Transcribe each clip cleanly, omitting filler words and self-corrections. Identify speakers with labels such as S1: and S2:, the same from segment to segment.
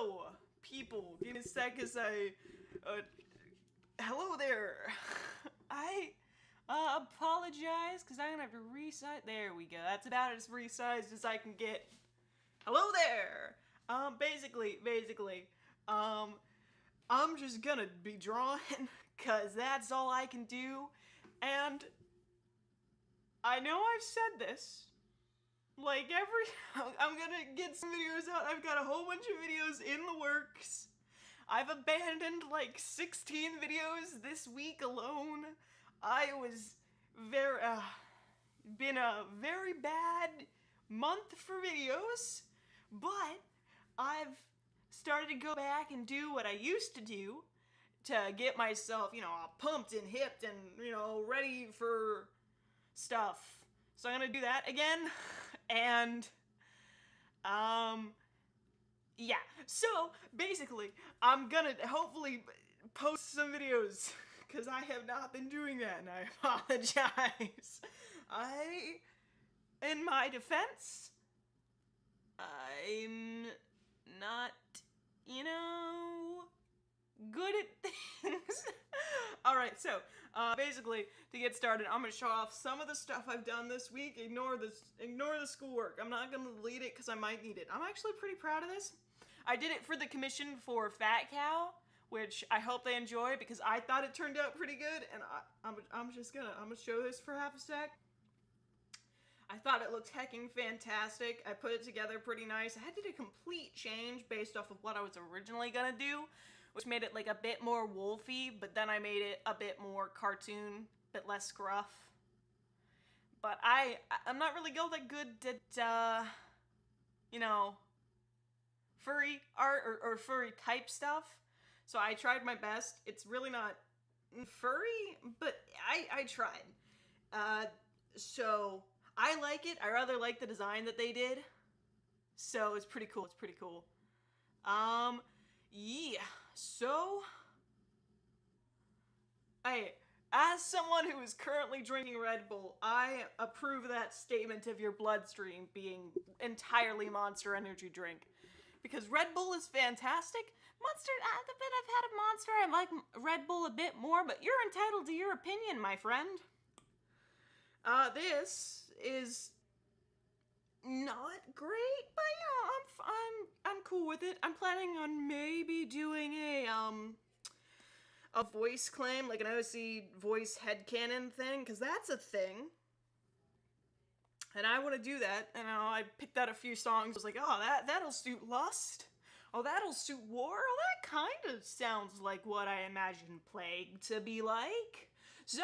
S1: So, people, give me a sec as hello there. I apologize because I'm gonna have to resize. There we go. That's about as resized as I can get. Hello there. Basically, I'm just gonna be drawing because that's all I can do, and I know I've said this. Like I'm gonna get some videos out. I've got a whole bunch of videos in the works. I've abandoned like 16 videos this week alone. I was been a very bad month for videos, but I've started to go back and do what I used to do to get myself, all pumped and hipped and, ready for stuff. So I'm gonna do that again, and, yeah. So, basically, I'm gonna hopefully post some videos, because I have not been doing that, and I apologize. In my defense, I'm not, good at things. Alright, so, basically, to get started, I'm gonna show off some of the stuff I've done this week. Ignore the schoolwork. I'm not gonna delete it because I might need it. I'm actually pretty proud of this. I did it for the commission for Fat Cow, which I hope they enjoy because I thought it turned out pretty good, and I'm gonna show this for half a sec. I thought it looked hecking fantastic. I put it together pretty nice. I had to do a complete change based off of what I was originally gonna do, which made it like a bit more wolfy, but then I made it a bit more cartoon, a bit less scruff. But I'm not really that good at, furry art or furry type stuff. So I tried my best. It's really not furry, but I tried. So I like it. I rather like the design that they did. So it's pretty cool. Yeah. So, as someone who is currently drinking Red Bull, I approve that statement of your bloodstream being entirely Monster Energy drink. Because Red Bull is fantastic. Monster, the bit I've had of Monster, I like Red Bull a bit more, but you're entitled to your opinion, my friend. This is not great, but I'm cool with it. I'm planning on maybe doing a voice claim, like an OC voice headcanon thing, because that's a thing. And I want to do that, and I picked out a few songs. I was like, oh, that'll suit Lust. Oh, that'll suit War. Oh, that kind of sounds like what I imagined Plague to be like. So,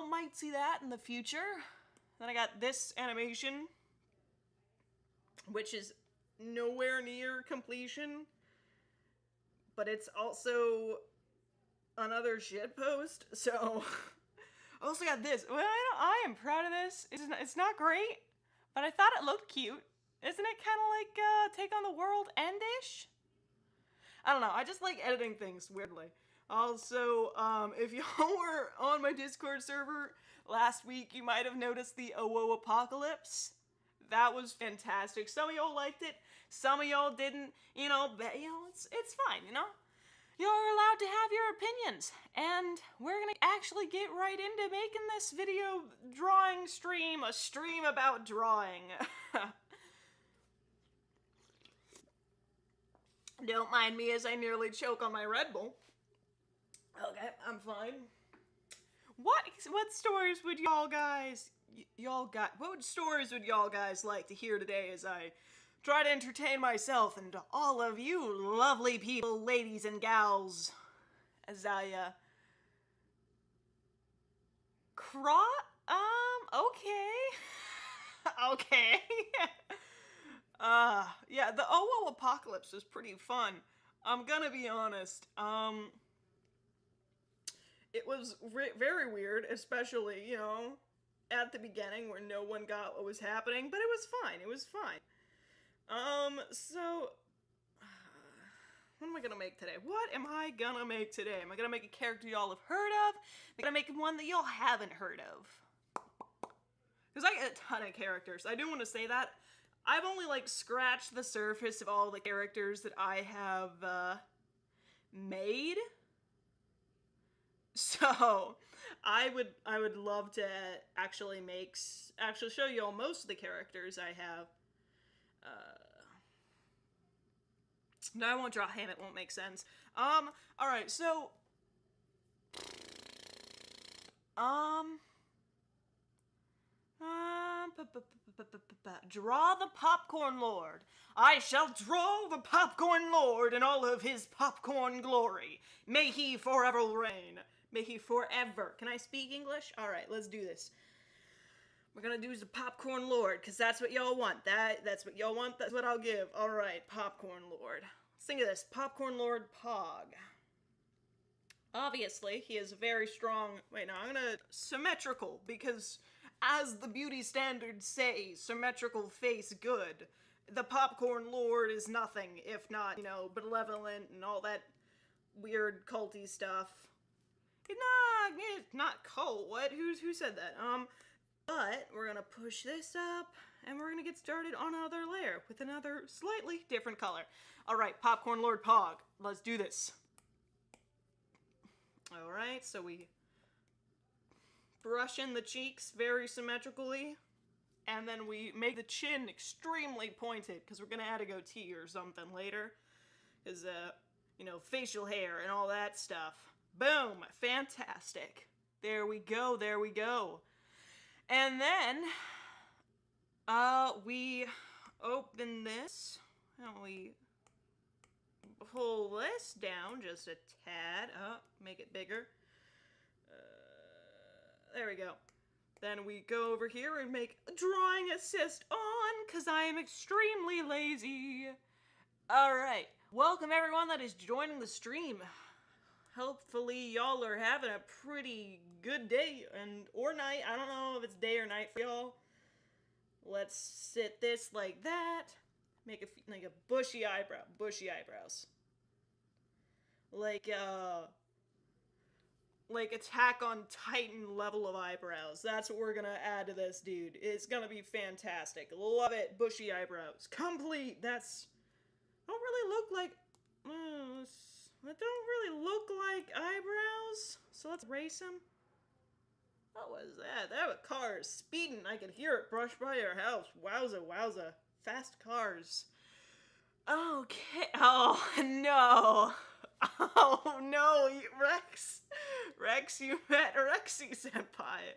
S1: might see that in the future. Then I got this animation, which is nowhere near completion, but it's also another shitpost, so I also got this. Well, I am proud of this. It's not great, but I thought it looked cute. Isn't it kind of like Take on the World End-ish? I don't know, I just like editing things weirdly. Also, if y'all were on my Discord server last week, you might have noticed the OWO Apocalypse. That was fantastic. Some of y'all liked it, some of y'all didn't. It's fine, You're allowed to have your opinions, and we're gonna actually get right into making this video drawing stream a stream about drawing. Don't mind me as I nearly choke on my Red Bull. Okay, I'm fine. What stories would what stories would y'all guys like to hear today as I try to entertain myself and all of you lovely people, ladies and gals, as I, okay. Okay. Yeah, the OWO Apocalypse was pretty fun. I'm gonna be honest, it was very weird, especially, at the beginning where no one got what was happening, but it was fine. So, what am I gonna make today? Am I gonna make a character y'all have heard of? Am I gonna make one that y'all haven't heard of? Because I get a ton of characters. I do want to say that. I've only, like, scratched the surface of all the characters that I have, made. So, I would love to actually actually show you all most of the characters I have. No, I won't draw him, it won't make sense. Alright, so... Draw the Popcorn Lord. I shall draw the Popcorn Lord in all of his popcorn glory. May he forever reign. May he forever. Can I speak English? Alright, let's do this. We're gonna do the Popcorn Lord, because that's what y'all want. That's what y'all want, that's what I'll give. Alright, Popcorn Lord. Let's think of this. Popcorn Lord Pog. Obviously, he is very strong. Wait, no, I'm gonna... Symmetrical, because as the beauty standards say, symmetrical face good. The Popcorn Lord is nothing if not, you know, benevolent and all that weird culty stuff. It's not cult. What? Who said that? But we're gonna push this up, and we're gonna get started on another layer with another slightly different color. Alright, Popcorn Lord Pog. Let's do this. Alright, so we brush in the cheeks very symmetrically, and then we make the chin extremely pointed, because we're gonna add a goatee or something later, because, you know, facial hair and all that stuff. Boom! Fantastic. There we go, there we go. And then, we open this, and we pull this down just a tad. Make it bigger. There we go. Then we go over here and make a drawing assist on, because I am extremely lazy. Alright, welcome everyone that is joining the stream. Hopefully y'all are having a pretty good day or night. I don't know if it's day or night for y'all. Let's sit this like that. Make like a bushy eyebrow. Bushy eyebrows. Like Attack on Titan level of eyebrows. That's what we're gonna add to this dude. It's gonna be fantastic. Love it. Bushy eyebrows. Complete. That's... Don't really look like... That don't really look like eyebrows. So let's erase them. What was that? That was cars speeding. I could hear it brush by your house. Wowza, wowza. Fast cars. Okay. Oh, no. Oh, no. Rex. Rex, you met Rexy-senpai.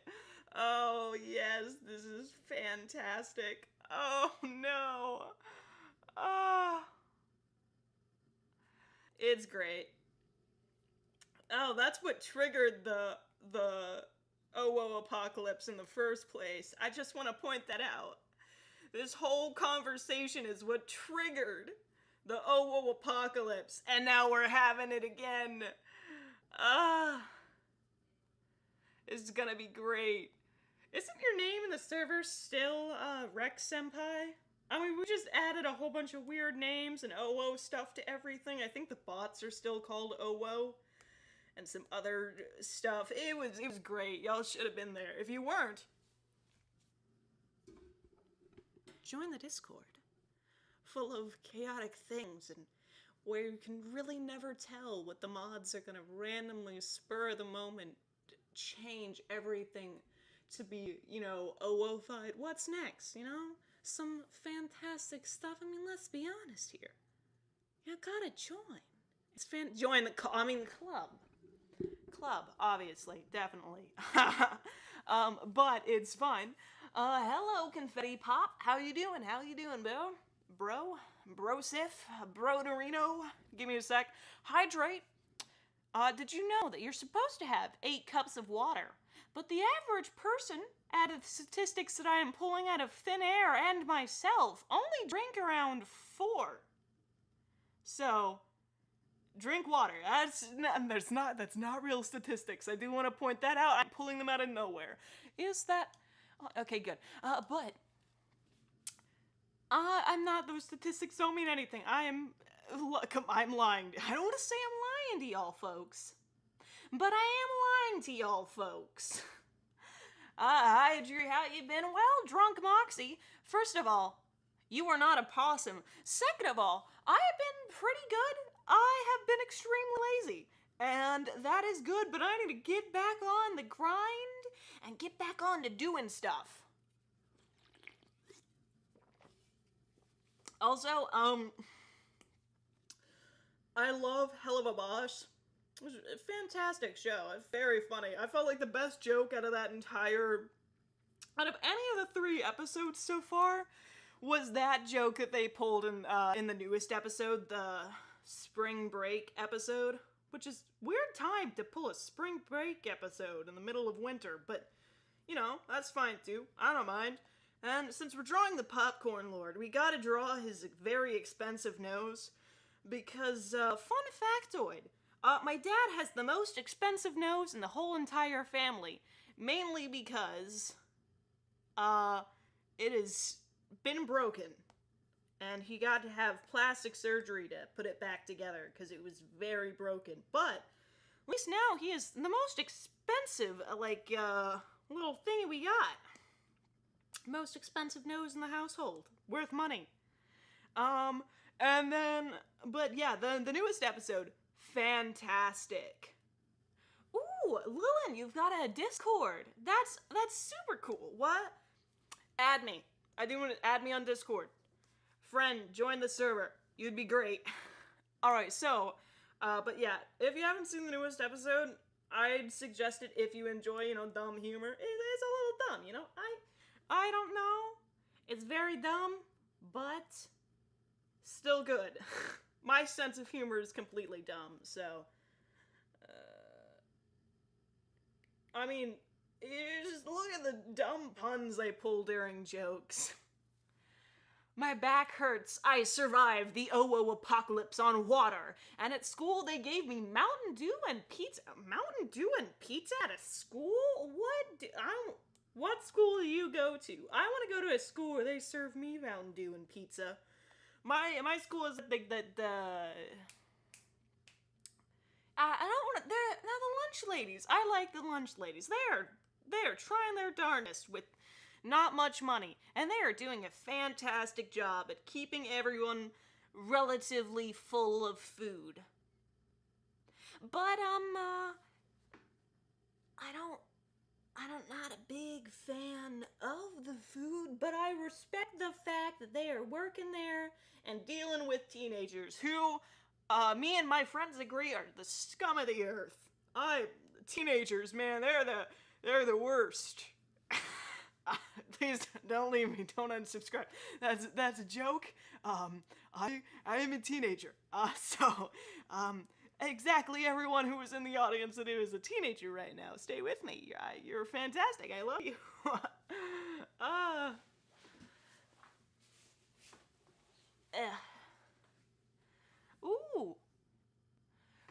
S1: Oh, yes. This is fantastic. Oh, no. Oh. It's great. Oh, that's what triggered the OWO apocalypse in the first place. I just want to point that out. This whole conversation is what triggered the OWO apocalypse, and now we're having it again. It's gonna be great. Isn't your name in the server still, Rex-senpai? I mean, we just added a whole bunch of weird names and OWO stuff to everything. I think the bots are still called OWO. And some other stuff. It was great. Y'all should have been there. If you weren't, join the Discord. Full of chaotic things and where you can really never tell what the mods are gonna randomly spur of the moment change everything to be, you know, OWO-fied. What's next, you know? Some fantastic stuff. I mean, let's be honest here. You gotta join. It's join the club. Club, obviously, definitely. But it's fine. Hello, Confetti Pop. How you doing? How you doing, bro? Brosif? Broderino? Give me a sec. Hydrate. Did you know that you're supposed to have 8 cups of water? But the average person, out of the statistics that I am pulling out of thin air and myself, only drink around 4. So... drink water. That's not real statistics. I do want to point that out. I'm pulling them out of nowhere. Is that... okay, good. But... I'm not... those statistics don't mean anything. I'm lying. I don't want to say I'm lying to y'all folks. But I am lying to y'all folks. Hi, Drew. How you been? Well, Drunk Moxie. First of all, You are not a possum. Second of all, I have been pretty good. I have been extremely lazy. And that is good, but I need to get back on the grind and get back on to doing stuff. Also, I love Helluva Boss. It was a fantastic show. It's very funny. I felt like the best joke out of any of the 3 episodes so far was that joke that they pulled in the newest episode, the spring break episode, which is weird time to pull a spring break episode in the middle of winter, but you know, that's fine too. I don't mind. And since we're drawing the Popcorn Lord, we gotta draw his very expensive nose, because, fun factoid, my dad has the most expensive nose in the whole entire family, mainly because, it has been broken, and he got to have plastic surgery to put it back together, because it was very broken, but at least now he is the most expensive, little thingy we got. Most expensive nose in the household. Worth money. And then, but yeah, the newest episode, fantastic. Ooh, Lillian, you've got a Discord. That's super cool. What? Add me. I do want to add me on Discord. Friend, join the server. You'd be great. Alright, so, but yeah, if you haven't seen the newest episode, I'd suggest it if you enjoy, dumb humor. It's a little dumb, I don't know. It's very dumb, but still good. My sense of humor is completely dumb, so... I mean, you just look at the dumb puns they pull during jokes. My back hurts. I survived the OO apocalypse on water. And at school they gave me Mountain Dew and pizza. Mountain Dew and pizza at a school? What school do you go to? I want to go to a school where they serve me Mountain Dew and pizza. My school is the I don't want to. They're the lunch ladies. I like the lunch ladies. They're trying their darndest with not much money, and they are doing a fantastic job at keeping everyone relatively full of food. But I'm not a big fan of the food, but I respect the fact that they are working there and dealing with teenagers who, me and my friends agree, are the scum of the earth. Teenagers, man, they're the worst. Please don't leave me, don't unsubscribe. That's a joke. I am a teenager. Exactly everyone who is in the audience that is a teenager right now, stay with me. You're fantastic. I love you. Ooh.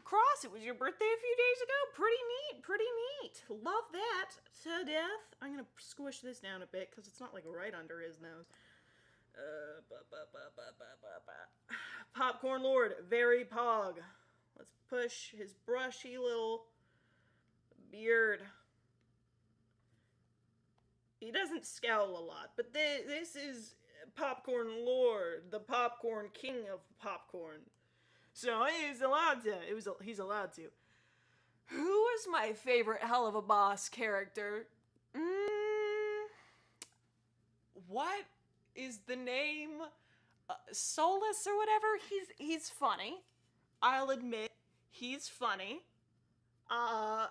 S1: Cross, it was your birthday a few days ago? Pretty neat. Love that to death. I'm gonna squish this down a bit, because it's not, right under his nose. Popcorn Lord, very pog. Let's push his brushy little beard. He doesn't scowl a lot, but this is Popcorn Lord, the popcorn king of popcorn. So he's allowed to. He's allowed to. Who is my favorite Helluva Boss character? What is the name? Solus or whatever? He's funny. I'll admit, he's funny. A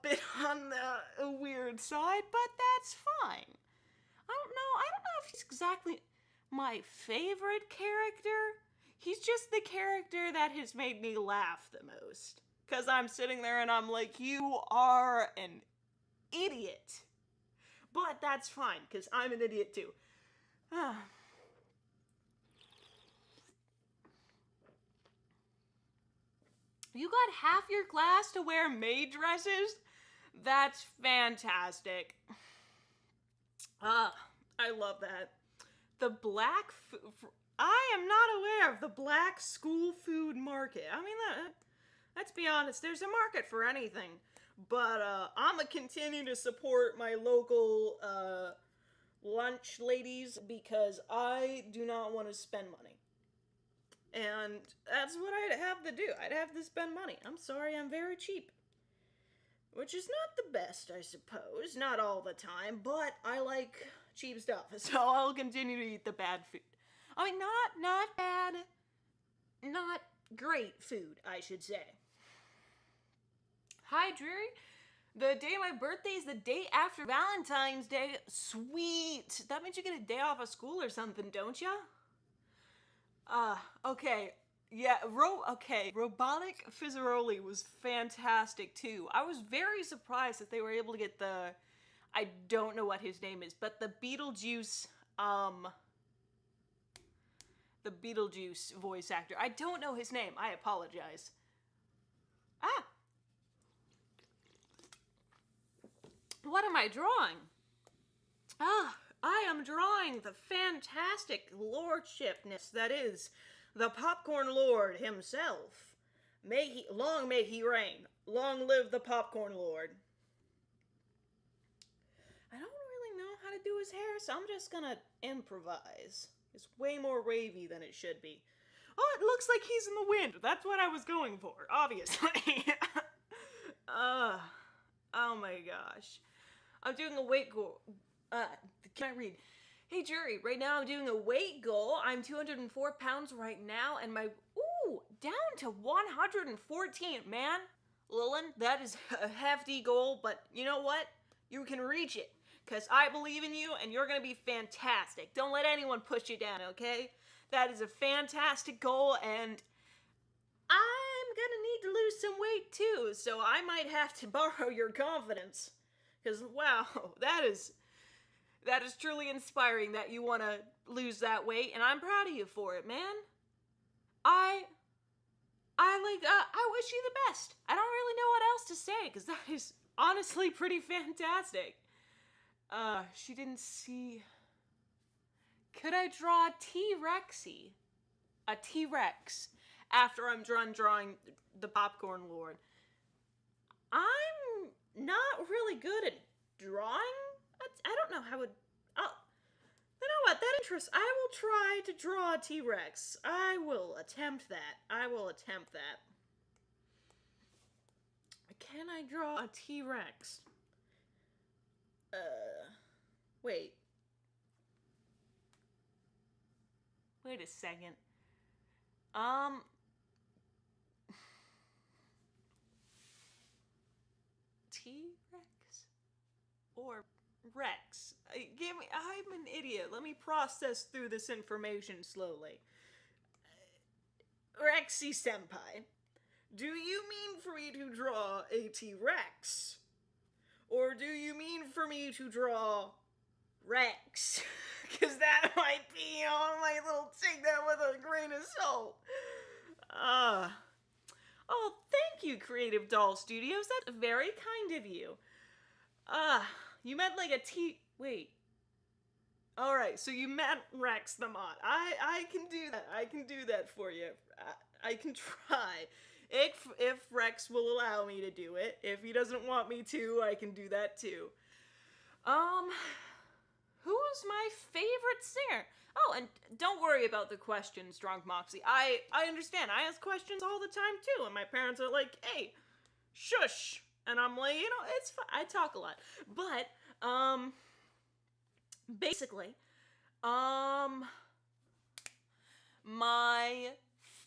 S1: bit on the weird side, but that's fine. I don't know if he's exactly my favorite character. He's just the character that has made me laugh the most. 'Cause I'm sitting there and I'm like, you are an idiot. But that's fine, 'cause I'm an idiot too. You got half your class to wear maid dresses? That's fantastic. I love that. The black... I am not aware of the black school food market. I mean, let's be honest, there's a market for anything. But, I'm gonna continue to support my local lunch, ladies, because I do not want to spend money. And that's what I'd have to do. I'd have to spend money. I'm sorry, I'm very cheap. Which is not the best, I suppose. Not all the time, but I like cheap stuff, so I'll continue to eat the bad food. I mean, not bad, not great food, I should say. Hi, Dreary. The day of my birthday is the day after Valentine's Day. Sweet. That means you get a day off of school or something, don't ya? Okay. Yeah, Robotic Fizzaroli was fantastic too. I was very surprised that they were able to get I don't know what his name is, but the Beetlejuice voice actor. I don't know his name. I apologize. What am I drawing? I am drawing the fantastic lordshipness that is the Popcorn Lord himself. Long may he reign. Long live the Popcorn Lord. I don't really know how to do his hair, so I'm just gonna improvise. It's way more wavy than it should be. Oh, it looks like he's in the wind. That's what I was going for, obviously. Oh my gosh. I'm doing a weight goal. Can I read? Hey, Jury, right now I'm doing a weight goal. I'm 204 pounds right now, and down to 114, man. Lillian, that is a hefty goal, but you know what? You can reach it, because I believe in you, and you're going to be fantastic. Don't let anyone push you down, okay? That is a fantastic goal, and I'm going to need to lose some weight, too, so I might have to borrow your confidence. Because, wow, that is truly inspiring that you want to lose that weight, and I'm proud of you for it, man. I wish you the best. I don't really know what else to say, because that is honestly pretty fantastic. She didn't see... Could I draw a T-Rexy? A T-Rex. After I'm drawing the Popcorn Lord. I'm not really good at drawing. I don't know how it... Oh, you know what? That interests... I will try to draw a T-Rex. I will attempt that. Can I draw a T-Rex? Wait. Wait a second. T-Rex? Or Rex? I'm an idiot. Let me process through this information slowly. Rexy Senpai, do you mean for me to draw a T-Rex? Or do you mean for me to draw Rex? Because that might be, my little take that with a grain of salt. Oh, thank you, Creative Doll Studios. That's very kind of you. You meant like wait. Alright, so you meant Rex the Mod. I can do that. I can do that for you. I can try. If Rex will allow me to do it. If he doesn't want me to, I can do that too. Who's my favorite singer? Oh, and don't worry about the questions, Drunk Moxie. I understand. I ask questions all the time too, and my parents are like, hey, shush. And I'm like, it's fine. I talk a lot. But, basically, my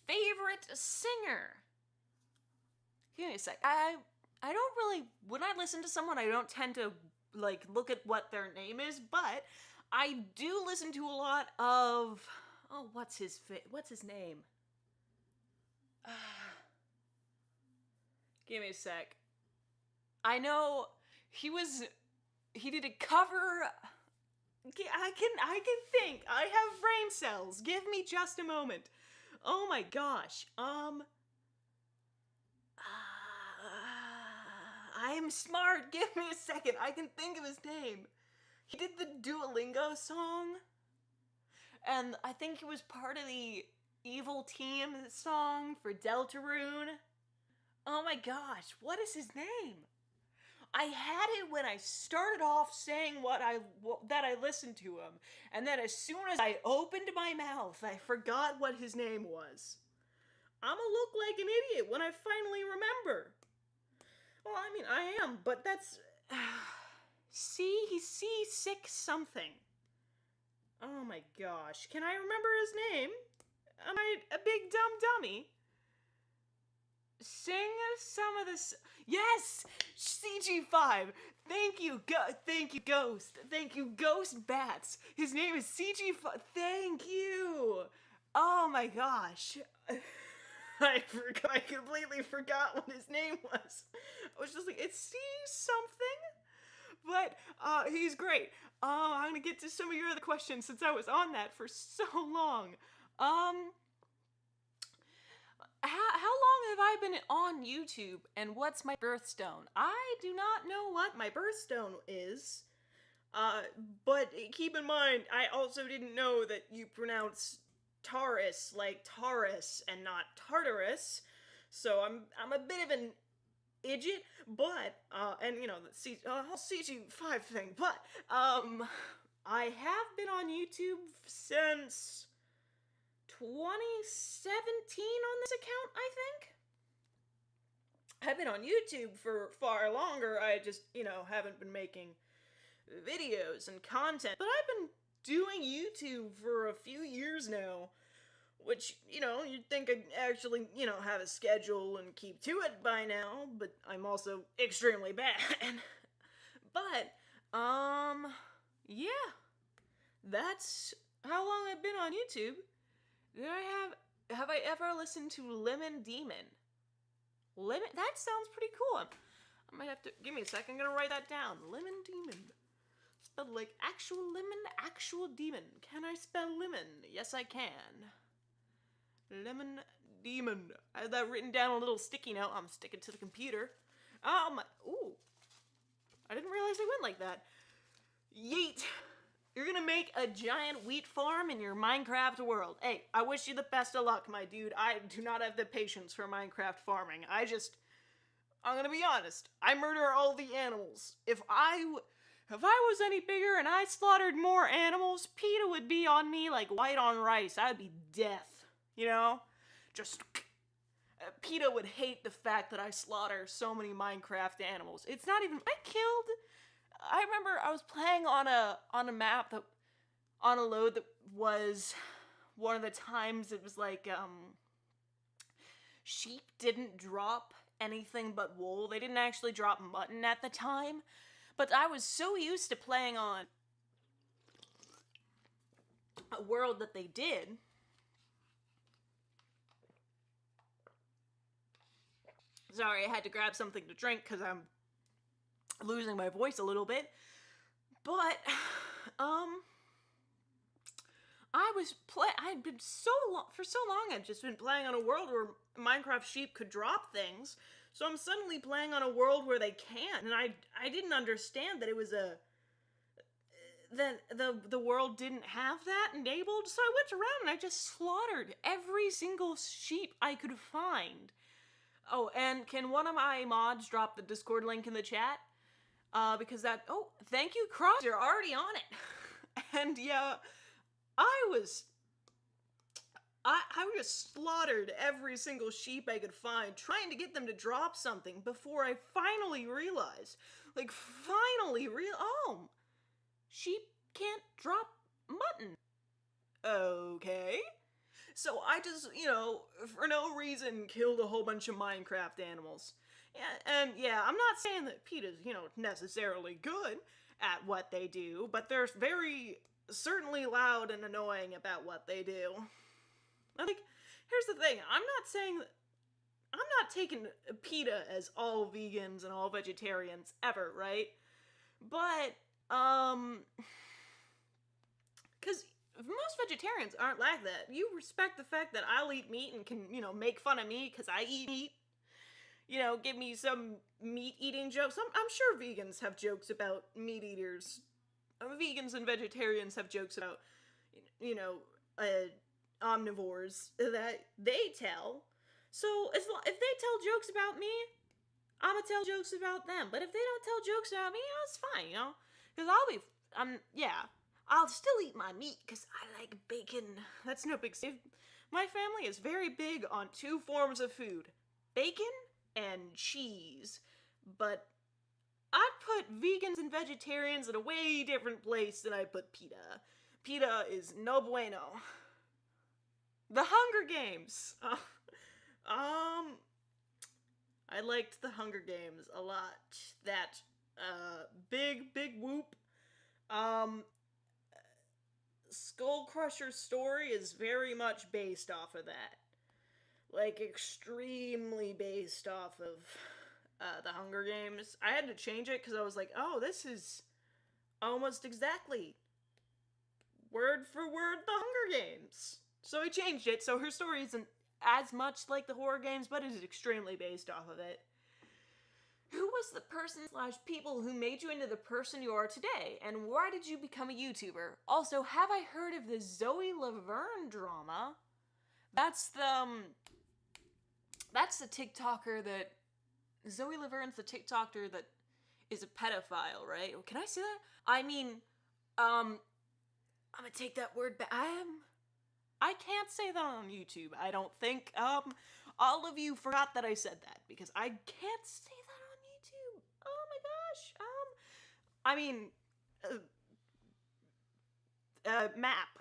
S1: favorite singer. Give me a sec. I don't really, when I listen to someone, I don't tend to, look at what their name is, but I do listen to a lot of, what's his name? Give me a sec. I know he did a cover. I can think. I have brain cells. Give me just a moment. Oh my gosh. I'm smart. Give me a second. I can think of his name. He did the Duolingo song. And I think he was part of the Evil Team song for Deltarune. Oh my gosh, what is his name? I had it when I started off saying that I listened to him, and then as soon as I opened my mouth, I forgot what his name was. I'ma look like an idiot when I finally remember. Well, I mean, I am, but that's... he's C6 something. Oh my gosh, can I remember his name? Am I a big dumb dummy? Sing some of this. Yes! CG5! Thank you, Ghost. Thank you, Ghost Bats. His name is CG5. Thank you! Oh my gosh. I completely forgot what his name was. I was just like, it's C something? But, he's great. I'm gonna get to some of your other questions since I was on that for so long. How long have I been on YouTube, and what's my birthstone? I do not know what my birthstone is, but keep in mind, I also didn't know that you pronounce Taurus like Taurus and not Tartarus, so I'm a bit of an idiot, but, and you know, the whole CG5 thing, but, I have been on YouTube since 2017 on this account, I think. I've been on YouTube for far longer, I just, you know, haven't been making videos and content, but I've been doing YouTube for a few years now, which, you know, you'd think I'd actually, you know, have a schedule and keep to it by now, but I'm also extremely bad. But, yeah, that's how long I've been on YouTube. Have I ever listened to Lemon Demon? That sounds pretty cool. I might have to, give me a second, I'm gonna write that down. Lemon Demon. Spelled like actual lemon, actual demon. Can I spell lemon? Yes, I can. Lemon Demon. I had that written down on a little sticky note. I'm sticking to the computer. Ooh. I didn't realize they went like that. Yeet. You're gonna make a giant wheat farm in your Minecraft world. Hey, I wish you the best of luck, my dude. I do not have the patience for Minecraft farming. I'm gonna be honest. I murder all the animals. If I was any bigger and I slaughtered more animals, PETA would be on me like white on rice. I'd be death. You know? Just... PETA would hate the fact that I slaughter so many Minecraft animals. It's not even... I remember I was playing on a map that... on a load that was... one of the times it was like, sheep didn't drop anything but wool. They didn't actually drop mutton at the time. But I was so used to playing on a world that they did. Sorry, I had to grab something to drink because I'm losing my voice a little bit. But, I had been for so long, I'd just been playing on a world where Minecraft sheep could drop things. So I'm suddenly playing on a world where they can't, and I didn't understand that it was the world didn't have that enabled, so I went around and I just slaughtered every single sheep I could find. Oh, and can one of my mods drop the Discord link in the chat? Because oh, thank you, Cross, you're already on it. And yeah, I just slaughtered every single sheep I could find, trying to get them to drop something before I finally realized. Oh, sheep can't drop mutton. Okay. So I just, you know, for no reason, killed a whole bunch of Minecraft animals. And yeah, I'm not saying that PETA's, you know, necessarily good at what they do, but they're very certainly loud and annoying about what they do. Like, here's the thing, I'm not taking PETA as all vegans and all vegetarians ever, right? But, because most vegetarians aren't like that. You respect the fact that I'll eat meat and can, you know, make fun of me because I eat meat. You know, give me some meat-eating jokes. I'm sure vegans have jokes about meat eaters. Vegans and vegetarians have jokes about, you know, omnivores that they tell. So if they tell jokes about me, I'ma tell jokes about them. But if they don't tell jokes about me, it's fine, Because I'll still eat my meat because I like bacon. That's no big deal. My family is very big on two forms of food: bacon and cheese. But I put vegans and vegetarians in a way different place than I put PETA. PETA is no bueno. The Hunger Games. I liked The Hunger Games a lot. That, big whoop. Skull Crusher's story is very much based off of that. Like, extremely based off of, The Hunger Games. I had to change it because I was like, oh, this is almost exactly word for word The Hunger Games. So I changed it, so her story isn't as much like the horror games, but it is extremely based off of it. Who was the person / people who made you into the person you are today, and why did you become a YouTuber? Also, have I heard of the Zoe Laverne drama? That's the TikToker that... Zoe Laverne's the TikToker that is a pedophile, right? Can I say that? I mean, I'm gonna take that word back. I can't say that on YouTube, I don't think. All of you forgot that I said that, because I can't say that on YouTube. Oh my gosh. Map.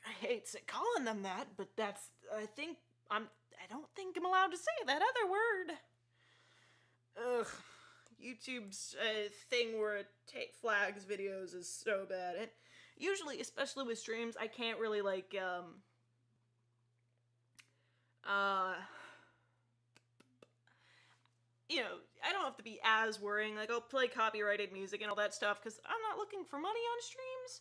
S1: I hate calling them that, but I don't think I'm allowed to say that other word. Ugh. YouTube's thing where it flags videos is so bad. And usually, especially with streams, I can't really, I don't have to be as worrying. Like, I'll play copyrighted music and all that stuff, because I'm not looking for money on streams.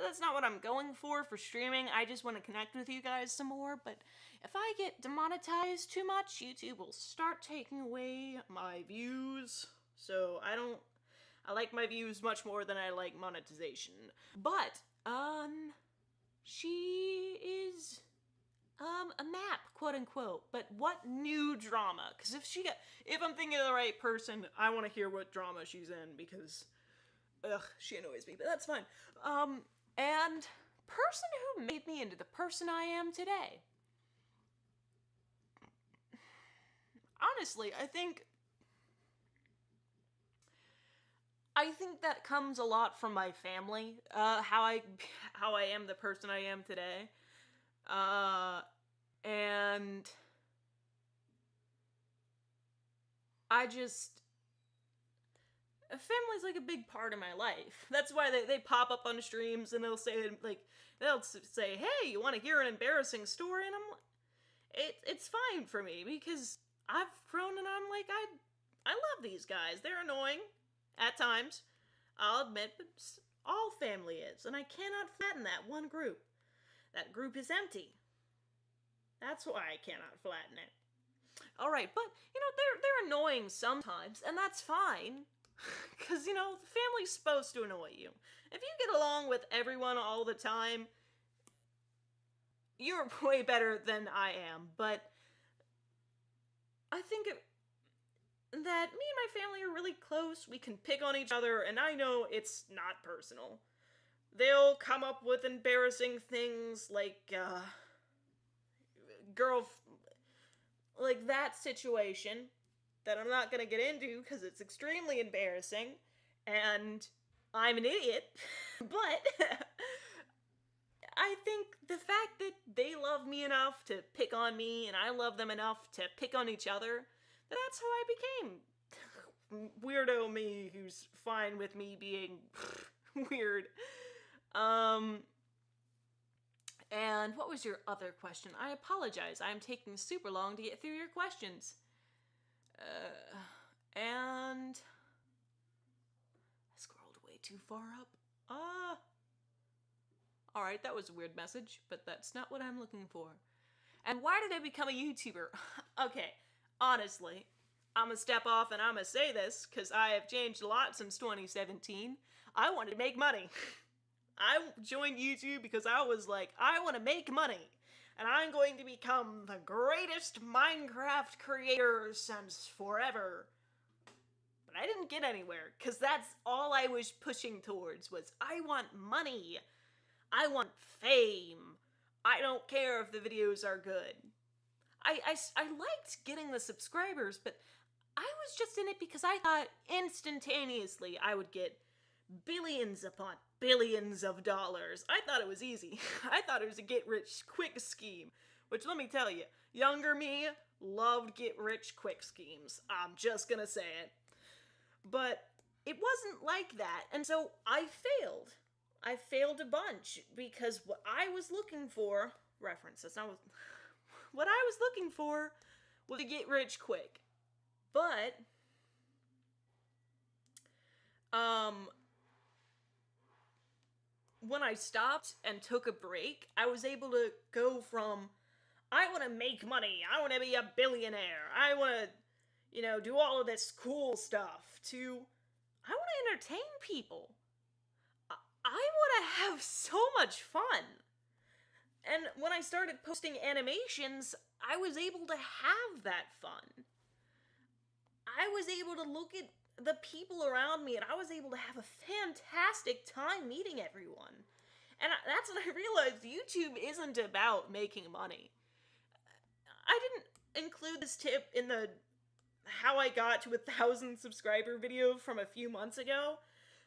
S1: That's not what I'm going for streaming. I just want to connect with you guys some more, but if I get demonetized too much, YouTube will start taking away my views. So I like my views much more than I like monetization. But, she is, a map, quote unquote. But what new drama? Because if I'm thinking of the right person, I want to hear what drama she's in, because, she annoys me, but that's fine. And person who made me into the person I am today. Honestly, I think that comes a lot from my family, how I am the person I am today. And family's like a big part of my life. That's why they pop up on streams and they'll say, hey, you want to hear an embarrassing story? And it's fine for me, because I've grown and I'm like, I love these guys. They're annoying at times, I'll admit, but all family is, and I cannot flatten that one group. That group is empty. That's why I cannot flatten it. Alright, but, they're annoying sometimes, and that's fine. Because, the family's supposed to annoy you. If you get along with everyone all the time, you're way better than I am, but I think that me and my family are really close. We can pick on each other, and I know it's not personal. They'll come up with embarrassing things like, like that situation that I'm not gonna get into because it's extremely embarrassing, and I'm an idiot, but I think the fact that they love me enough to pick on me, and I love them enough to pick on each other, that's how I became weirdo me, who's fine with me being weird. And what was your other question? I apologize, I'm taking super long to get through your questions. And I scrolled way too far up. Alright, that was a weird message, but that's not what I'm looking for. And why did I become a YouTuber? Okay, honestly, I'm gonna step off and I'm gonna say this, because I have changed a lot since 2017. I wanted to make money. I joined YouTube because I was like, I want to make money, and I'm going to become the greatest Minecraft creator since forever. I didn't get anywhere, because that's all I was pushing towards was, I want money. I want fame. I don't care if the videos are good. I liked getting the subscribers, but I was just in it because I thought instantaneously I would get billions upon billions of dollars. I thought it was easy. I thought it was a get-rich-quick scheme, which, let me tell you, younger me loved get-rich-quick schemes. I'm just gonna say it. But it wasn't like that, and so I failed. I failed a bunch, because what I was looking for, reference, that's not what I was looking for was to get rich quick. But, when I stopped and took a break, I was able to go from, I want to make money, I want to be a billionaire, I want to, do all of this cool stuff, to, I want to entertain people. I want to have so much fun. And when I started posting animations, I was able to have that fun. I was able to look at the people around me, and I was able to have a fantastic time meeting everyone. And that's when I realized YouTube isn't about making money. I didn't include this tip in the how I got to 1,000 subscriber video from a few months ago,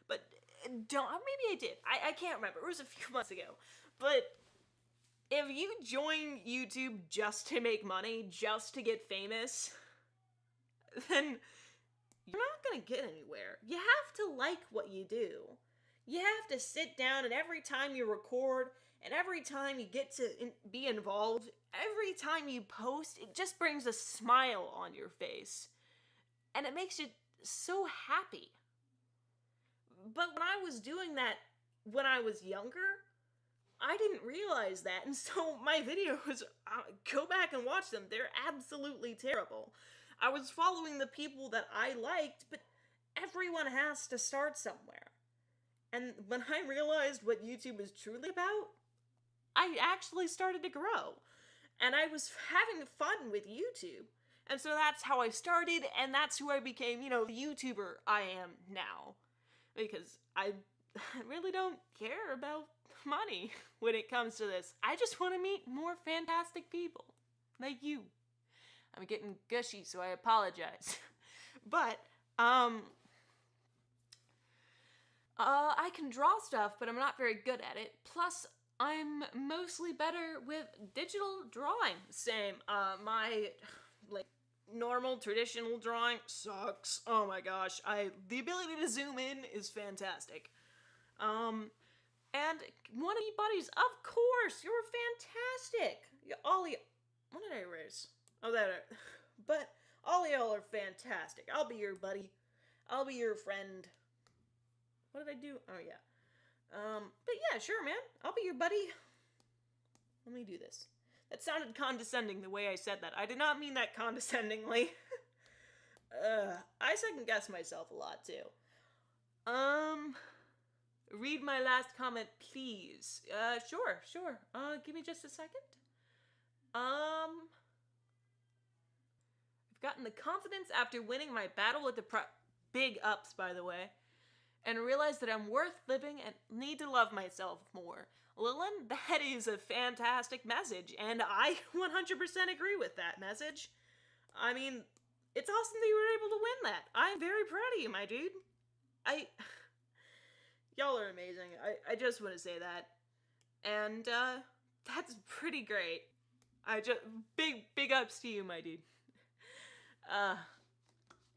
S1: but maybe I did. I can't remember. It was a few months ago. But if you join YouTube just to make money, just to get famous, then you're not gonna get anywhere. You have to like what you do. You have to sit down, and every time you record, and every time you get to be involved, every time you post, it just brings a smile on your face. And it makes you so happy. But when I was doing that when I was younger, I didn't realize that, and so my videos, go back and watch them, they're absolutely terrible. I was following the people that I liked, but everyone has to start somewhere. And when I realized what YouTube is truly about, I actually started to grow. And I was having fun with YouTube. And so that's how I started, and that's who I became, the YouTuber I am now. Because I really don't care about money when it comes to this. I just want to meet more fantastic people. Like you. I'm getting gushy, so I apologize. But, I can draw stuff, but I'm not very good at it. Plus, I'm mostly better with digital drawing. Same. My, normal, traditional drawing sucks. Oh my gosh. The ability to zoom in is fantastic. And one of you buddies, of course, you're fantastic. Ollie, what did I erase? Oh, but all y'all are fantastic. I'll be your buddy. I'll be your friend. What did I do? Oh, yeah. But yeah, sure, man. I'll be your buddy. Let me do this. That sounded condescending the way I said that. I did not mean that condescendingly. I second guess myself a lot, too. Read my last comment, please. Sure. Give me just a second. I've gotten the confidence after winning my battle with the big ups, by the way, and realized that I'm worth living and need to love myself more. Lilin, that is a fantastic message, and I 100% agree with that message. I mean, it's awesome that you were able to win that. I'm very proud of you, my dude. Y'all are amazing. I just want to say that. And, that's pretty great. Big ups to you, my dude.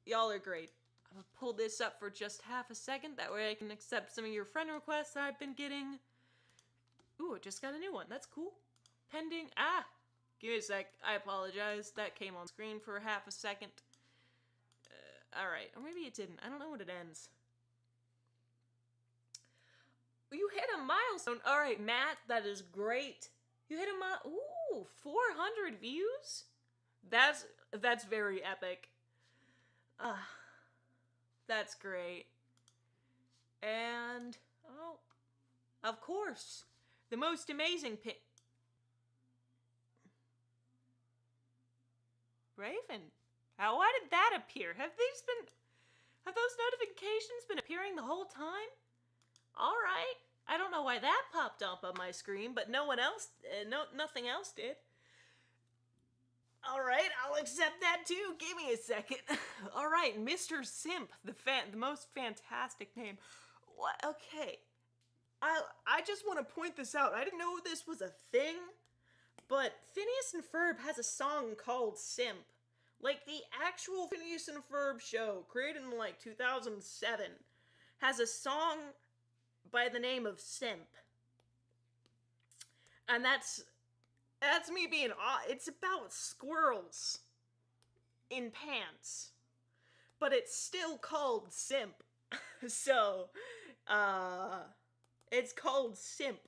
S1: Y'all are great. I'm gonna pull this up for just half a second. That way I can accept some of your friend requests I've been getting. Ooh, I just got a new one. That's cool. Pending. Give me a sec. I apologize. That came on screen for half a second. Alright. Or maybe it didn't. I don't know when it ends. You hit a milestone. Alright, Matt. That is great. You hit a Ooh, 400 views? That's very epic. That's great. And, oh, of course, the most amazing Raven, why did that appear? Have these been... Have those notifications been appearing the whole time? Alright. I don't know why that popped up on my screen, but nothing else did. Alright, I'll accept that too. Give me a second. Alright, Mr. Simp, the most fantastic name. What? Okay. I just want to point this out. I didn't know this was a thing, but Phineas and Ferb has a song called Simp. Like, the actual Phineas and Ferb show, created in, like, 2007, has a song by the name of Simp. And that's me being it's about squirrels in pants. But it's still called Simp. So, it's called Simp.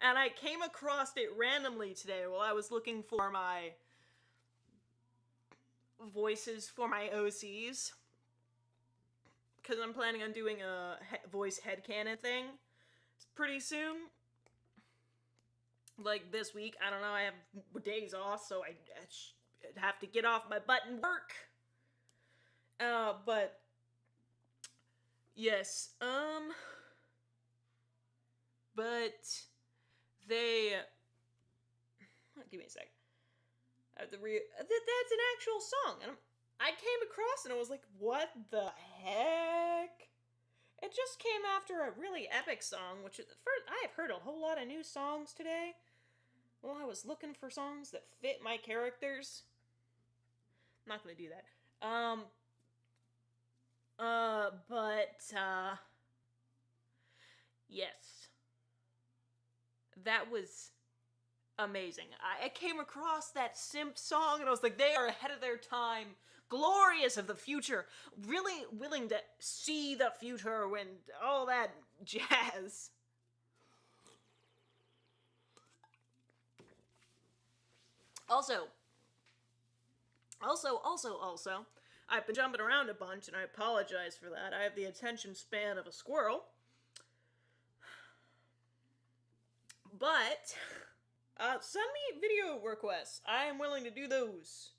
S1: And I came across it randomly today while I was looking for my voices for my OCs. Because I'm planning on doing a voice headcanon thing pretty soon. Like this week, I don't know, I have days off, so I have to get off my butt and work. But yes, but they, give me a sec. That's an actual song, and I came across it and I was like, what the heck? It just came after a really epic song, which first I have heard a whole lot of new songs today. Well, I was looking for songs that fit my characters. I'm not gonna do that. Yes. That was amazing. I came across that Simp song and I was like, they are ahead of their time. Glorious of the future. Really willing to see the future and all that jazz. Also, I've been jumping around a bunch, and I apologize for that. I have the attention span of a squirrel. But, send me video requests. I am willing to do those.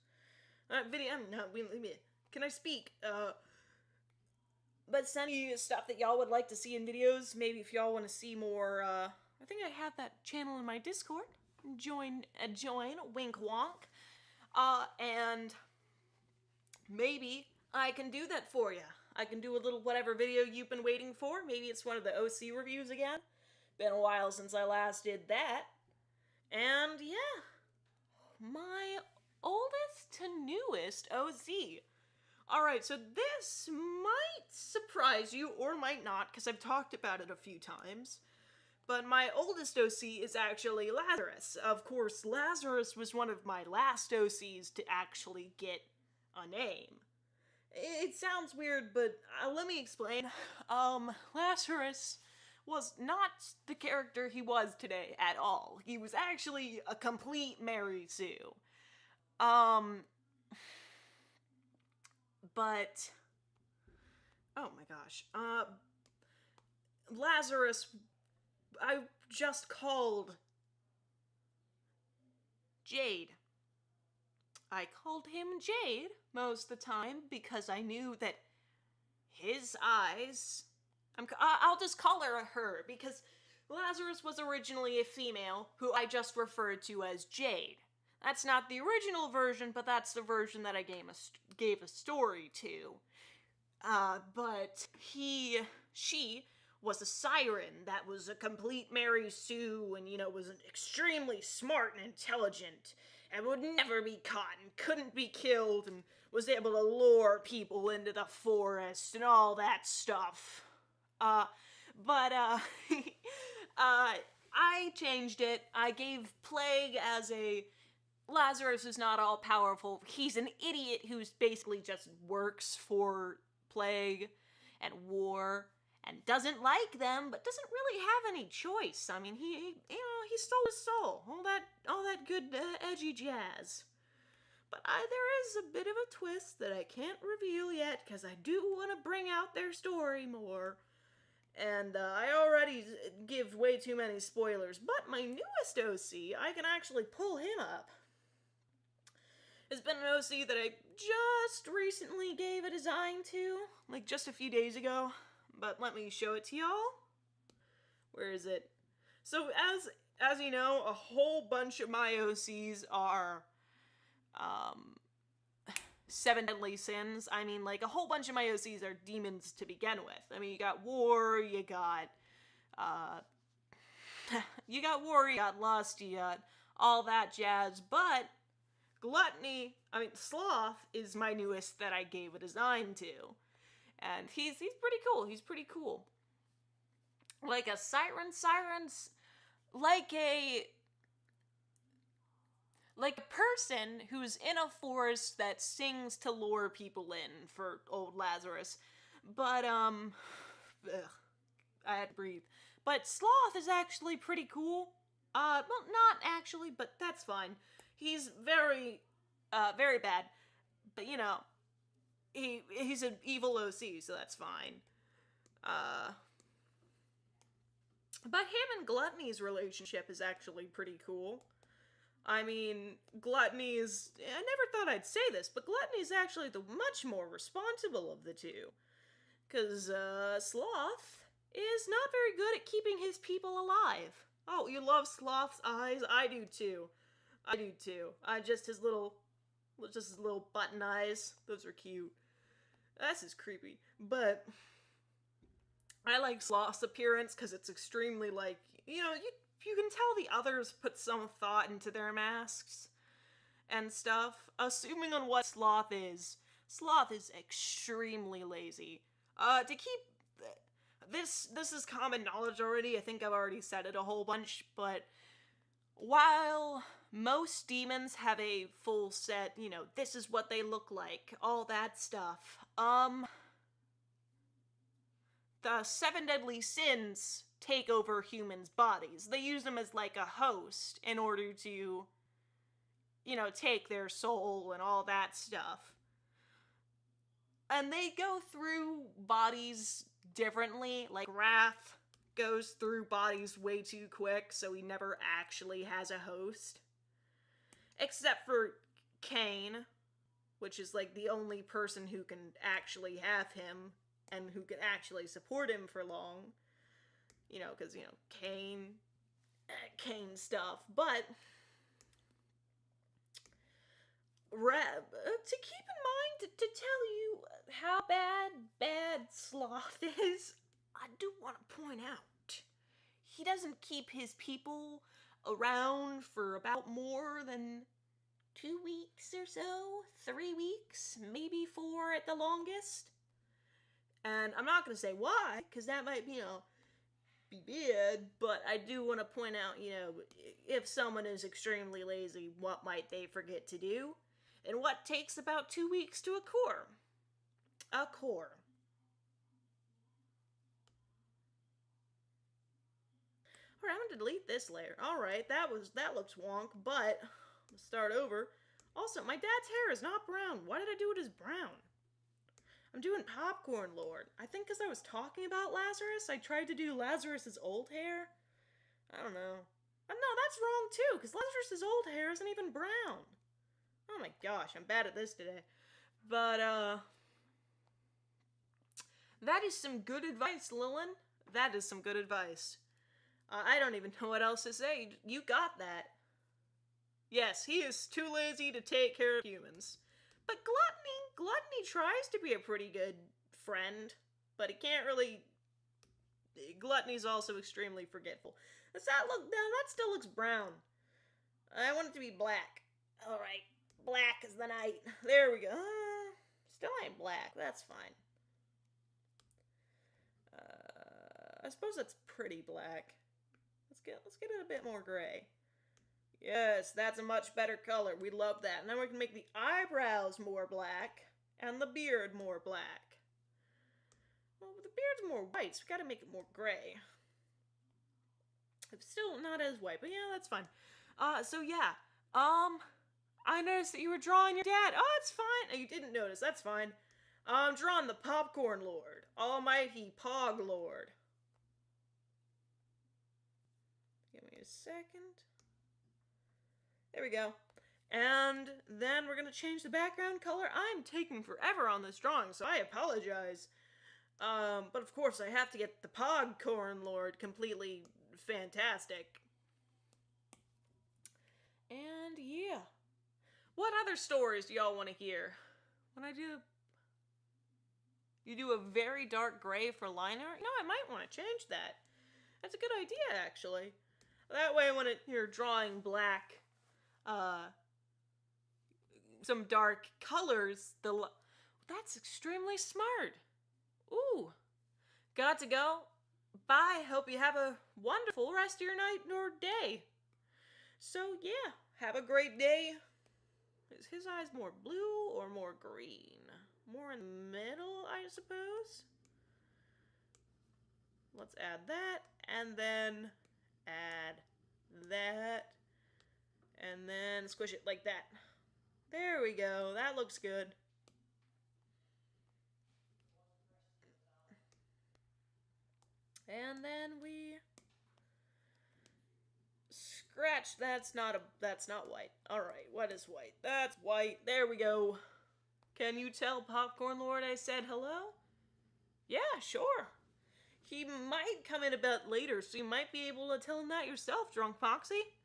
S1: Can I speak? But send me stuff that y'all would like to see in videos. Maybe if y'all want to see more, I think I have that channel in my Discord. Join, wink wonk. And maybe I can do that for you. I can do a little whatever video you've been waiting for. Maybe it's one of the OC reviews again. Been a while since I last did that. And yeah, my oldest to newest OC. Alright, so this might surprise you or might not, because I've talked about it a few times. But my oldest OC is actually Lazarus. Of course, Lazarus was one of my last OCs to actually get a name. It sounds weird, but let me explain. Lazarus was not the character he was today at all. He was actually a complete Mary Sue. But, oh my gosh, Lazarus, I just called Jade. I called him Jade most of the time because I knew that his eyes, I'll just call her because Lazarus was originally a female who I just referred to as Jade. That's not the original version, but that's the version that I gave a story to. But she was a siren that was a complete Mary Sue and, was extremely smart and intelligent and would never be caught and couldn't be killed and was able to lure people into the forest and all that stuff. I changed it. I gave Plague as a Lazarus is not all powerful. He's an idiot who's basically just works for Plague and War and doesn't like them, but doesn't really have any choice. I mean, he stole his soul. All that good edgy jazz. But there is a bit of a twist that I can't reveal yet because I do want to bring out their story more. And I already give way too many spoilers. But my newest OC, I can actually pull him up. has been an OC that I just recently gave a design to, like just a few days ago. But let me show it to y'all. Where is it? So as you know, a whole bunch of my OCs are Seven Deadly Sins. I mean, like, a whole bunch of my OCs are demons to begin with. I mean, you got War, you got War, you got Lust, you got all that jazz, but Gluttony, I mean, Sloth is my newest that I gave a design to. And he's pretty cool. He's pretty cool. Like a siren's like a person who's in a forest that sings to lure people in for old Lazarus. But ugh, I had to breathe. But Sloth is actually pretty cool. Well, not actually, but that's fine. He's very bad. But you know, he's an evil OC, so that's fine. But him and Gluttony's relationship is actually pretty cool. I mean, Gluttony is... I never thought I'd say this, but Gluttony is actually the much more responsible of the two. Because, Sloth is not very good at keeping his people alive. Oh, you love Sloth's eyes? I do too. Just his little button eyes. Those are cute. That's just creepy. But I like Sloth's appearance because it's extremely, like, you know, you can tell the others put some thought into their masks and stuff. Assuming on what Sloth is extremely lazy. To keep... This is common knowledge already. I think I've already said it a whole bunch, but while most demons have a full set, you know, this is what they look like, all that stuff, the Seven Deadly Sins take over humans' bodies. They use them as like a host in order to, you know, take their soul and all that stuff. And they go through bodies differently. Like, Wrath goes through bodies way too quick, so he never actually has a host. Except for Cain, which is like the only person who can actually have him and who can actually support him for long. You know, because, you know, Cain stuff. But to keep in mind, to tell you how bad Sloth is, I do want to point out, he doesn't keep his people around for about more than 2 weeks or so, 3 weeks, maybe 4 at the longest. And I'm not going to say why, because that might, you know, be bad, but I do want to point out, you know, if someone is extremely lazy, what might they forget to do? And what takes about 2 weeks to a core? A core. Alright, I'm gonna delete this layer. Alright, that looks wonk, but let's start over. Also, my dad's hair is not brown. Why did I do it as brown? I'm doing Popcorn Lord. I think because I was talking about Lazarus, I tried to do Lazarus's old hair. I don't know. But no, that's wrong too, because Lazarus's old hair isn't even brown. Oh my gosh, I'm bad at this today. But, that is some good advice, Lilin. That is some good advice. I don't even know what else to say. You got that. Yes, he is too lazy to take care of humans. But Gluttony tries to be a pretty good friend, but he can't really... Gluttony's also extremely forgetful. Does that look... No, that still looks brown. I want it to be black. Alright, black as the night. There we go. Still ain't black. That's fine. I suppose that's pretty black. Let's get it a bit more gray. Yes, that's a much better color. We love that. And then we can make the eyebrows more black and the beard more black. Well, the beard's more white, so we gotta make it more gray. It's still not as white, but yeah, that's fine. So yeah. I noticed that you were drawing your dad. Oh, it's fine. Oh, you didn't notice. That's fine. I'm drawing the Popcorn Lord. Almighty Pog Lord. Give me a second. There we go. And then we're gonna change the background color. I'm taking forever on this drawing, so I apologize. But of course I have to get the Popcorn Lord completely fantastic. And yeah. What other stories do y'all want to hear? When I do... You do a very dark gray for line art? No, I might want to change that. That's a good idea, actually. That way when you're drawing black, some dark colors, that's extremely smart. Ooh. Got to go. Bye. Hope you have a wonderful rest of your night or day. So, yeah. Have a great day. Is his eyes more blue or more green? More in the middle, I suppose? Let's add that, and then add that, and then squish it like that. There we go. That looks good. And then we scratch. That's not white. All right, what is white? That's white. There we go. Can you tell Popcorn Lord I said hello? Yeah, sure. He might come in a bit later, so you might be able to tell him that yourself, Drunk Foxy.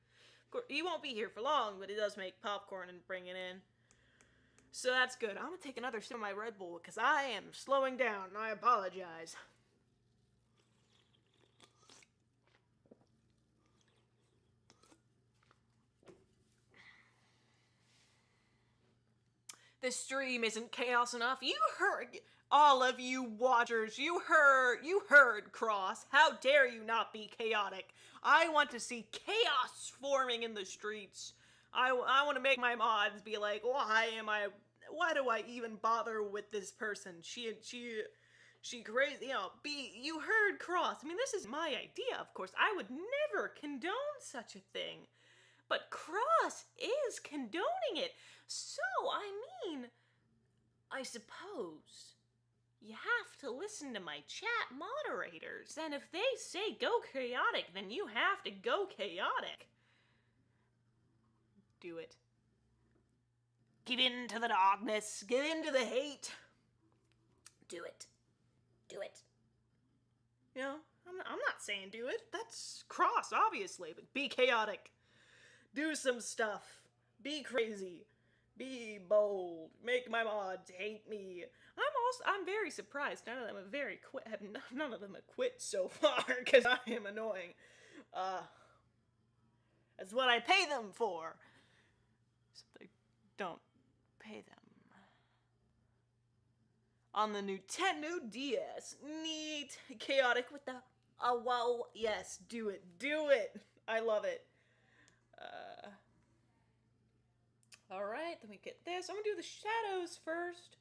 S1: Of course, he won't be here for long, but he does make popcorn and bring it in. So that's good. I'm gonna take another sip of my Red Bull because I am slowing down. I apologize. This stream isn't chaos enough. You heard, all of you watchers, you heard Cross. How dare you not be chaotic? I want to see chaos forming in the streets. I want to make my mods be like, why do I even bother with this person? She crazy, you heard Cross. I mean, this is my idea, of course. I would never condone such a thing. But Cross is condoning it. So, I suppose you have to listen to my chat moderators. And if they say go chaotic, then you have to go chaotic. Do it. Give in to the darkness. Give in to the hate. Do it. Do it. You know, I'm not saying do it. That's Cross, obviously. But be chaotic. Do some stuff. Be crazy. Be bold. Make my mods hate me. I'm very surprised. None of them have quit so far because I am annoying. That's what I pay them for. So they don't pay them. On the Nintendo DS. Neat. Chaotic with the wow. Yes, do it. Do it. I love it. Alright, then we get this. I'm gonna do the shadows first.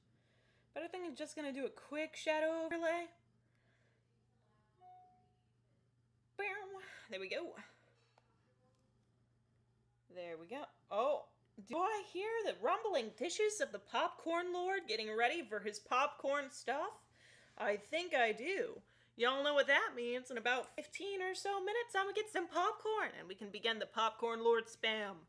S1: But I think I'm just gonna do a quick shadow overlay. There we go. There we go. Oh, do I hear the rumbling dishes of the Popcorn Lord getting ready for his popcorn stuff? I think I do. Y'all know what that means. In about 15 or so minutes, I'm gonna get some popcorn, and we can begin the Popcorn Lord spam.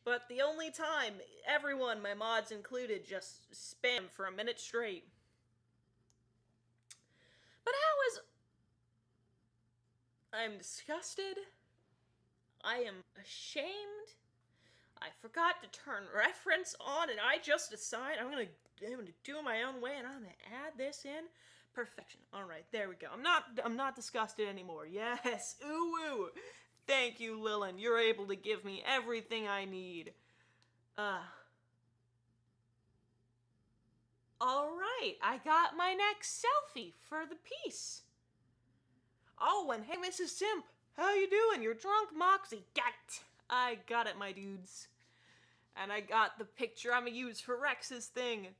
S1: But the only time everyone, my mods included, just spam for a minute straight. But I'm disgusted. I am ashamed. I forgot to turn reference on, and I just decided I'm gonna do it my own way, and I'm gonna add this in. Perfection. Alright, there we go. I'm not disgusted anymore. Yes. Ooh woo. Thank you, Lilin. You're able to give me everything I need. Alright, I got my next selfie for the piece. Oh, and hey, Mrs. Simp. How you doing? You're drunk, Moxie. Got it. I got it, my dudes. And I got the picture I'm gonna use for Rex's thing.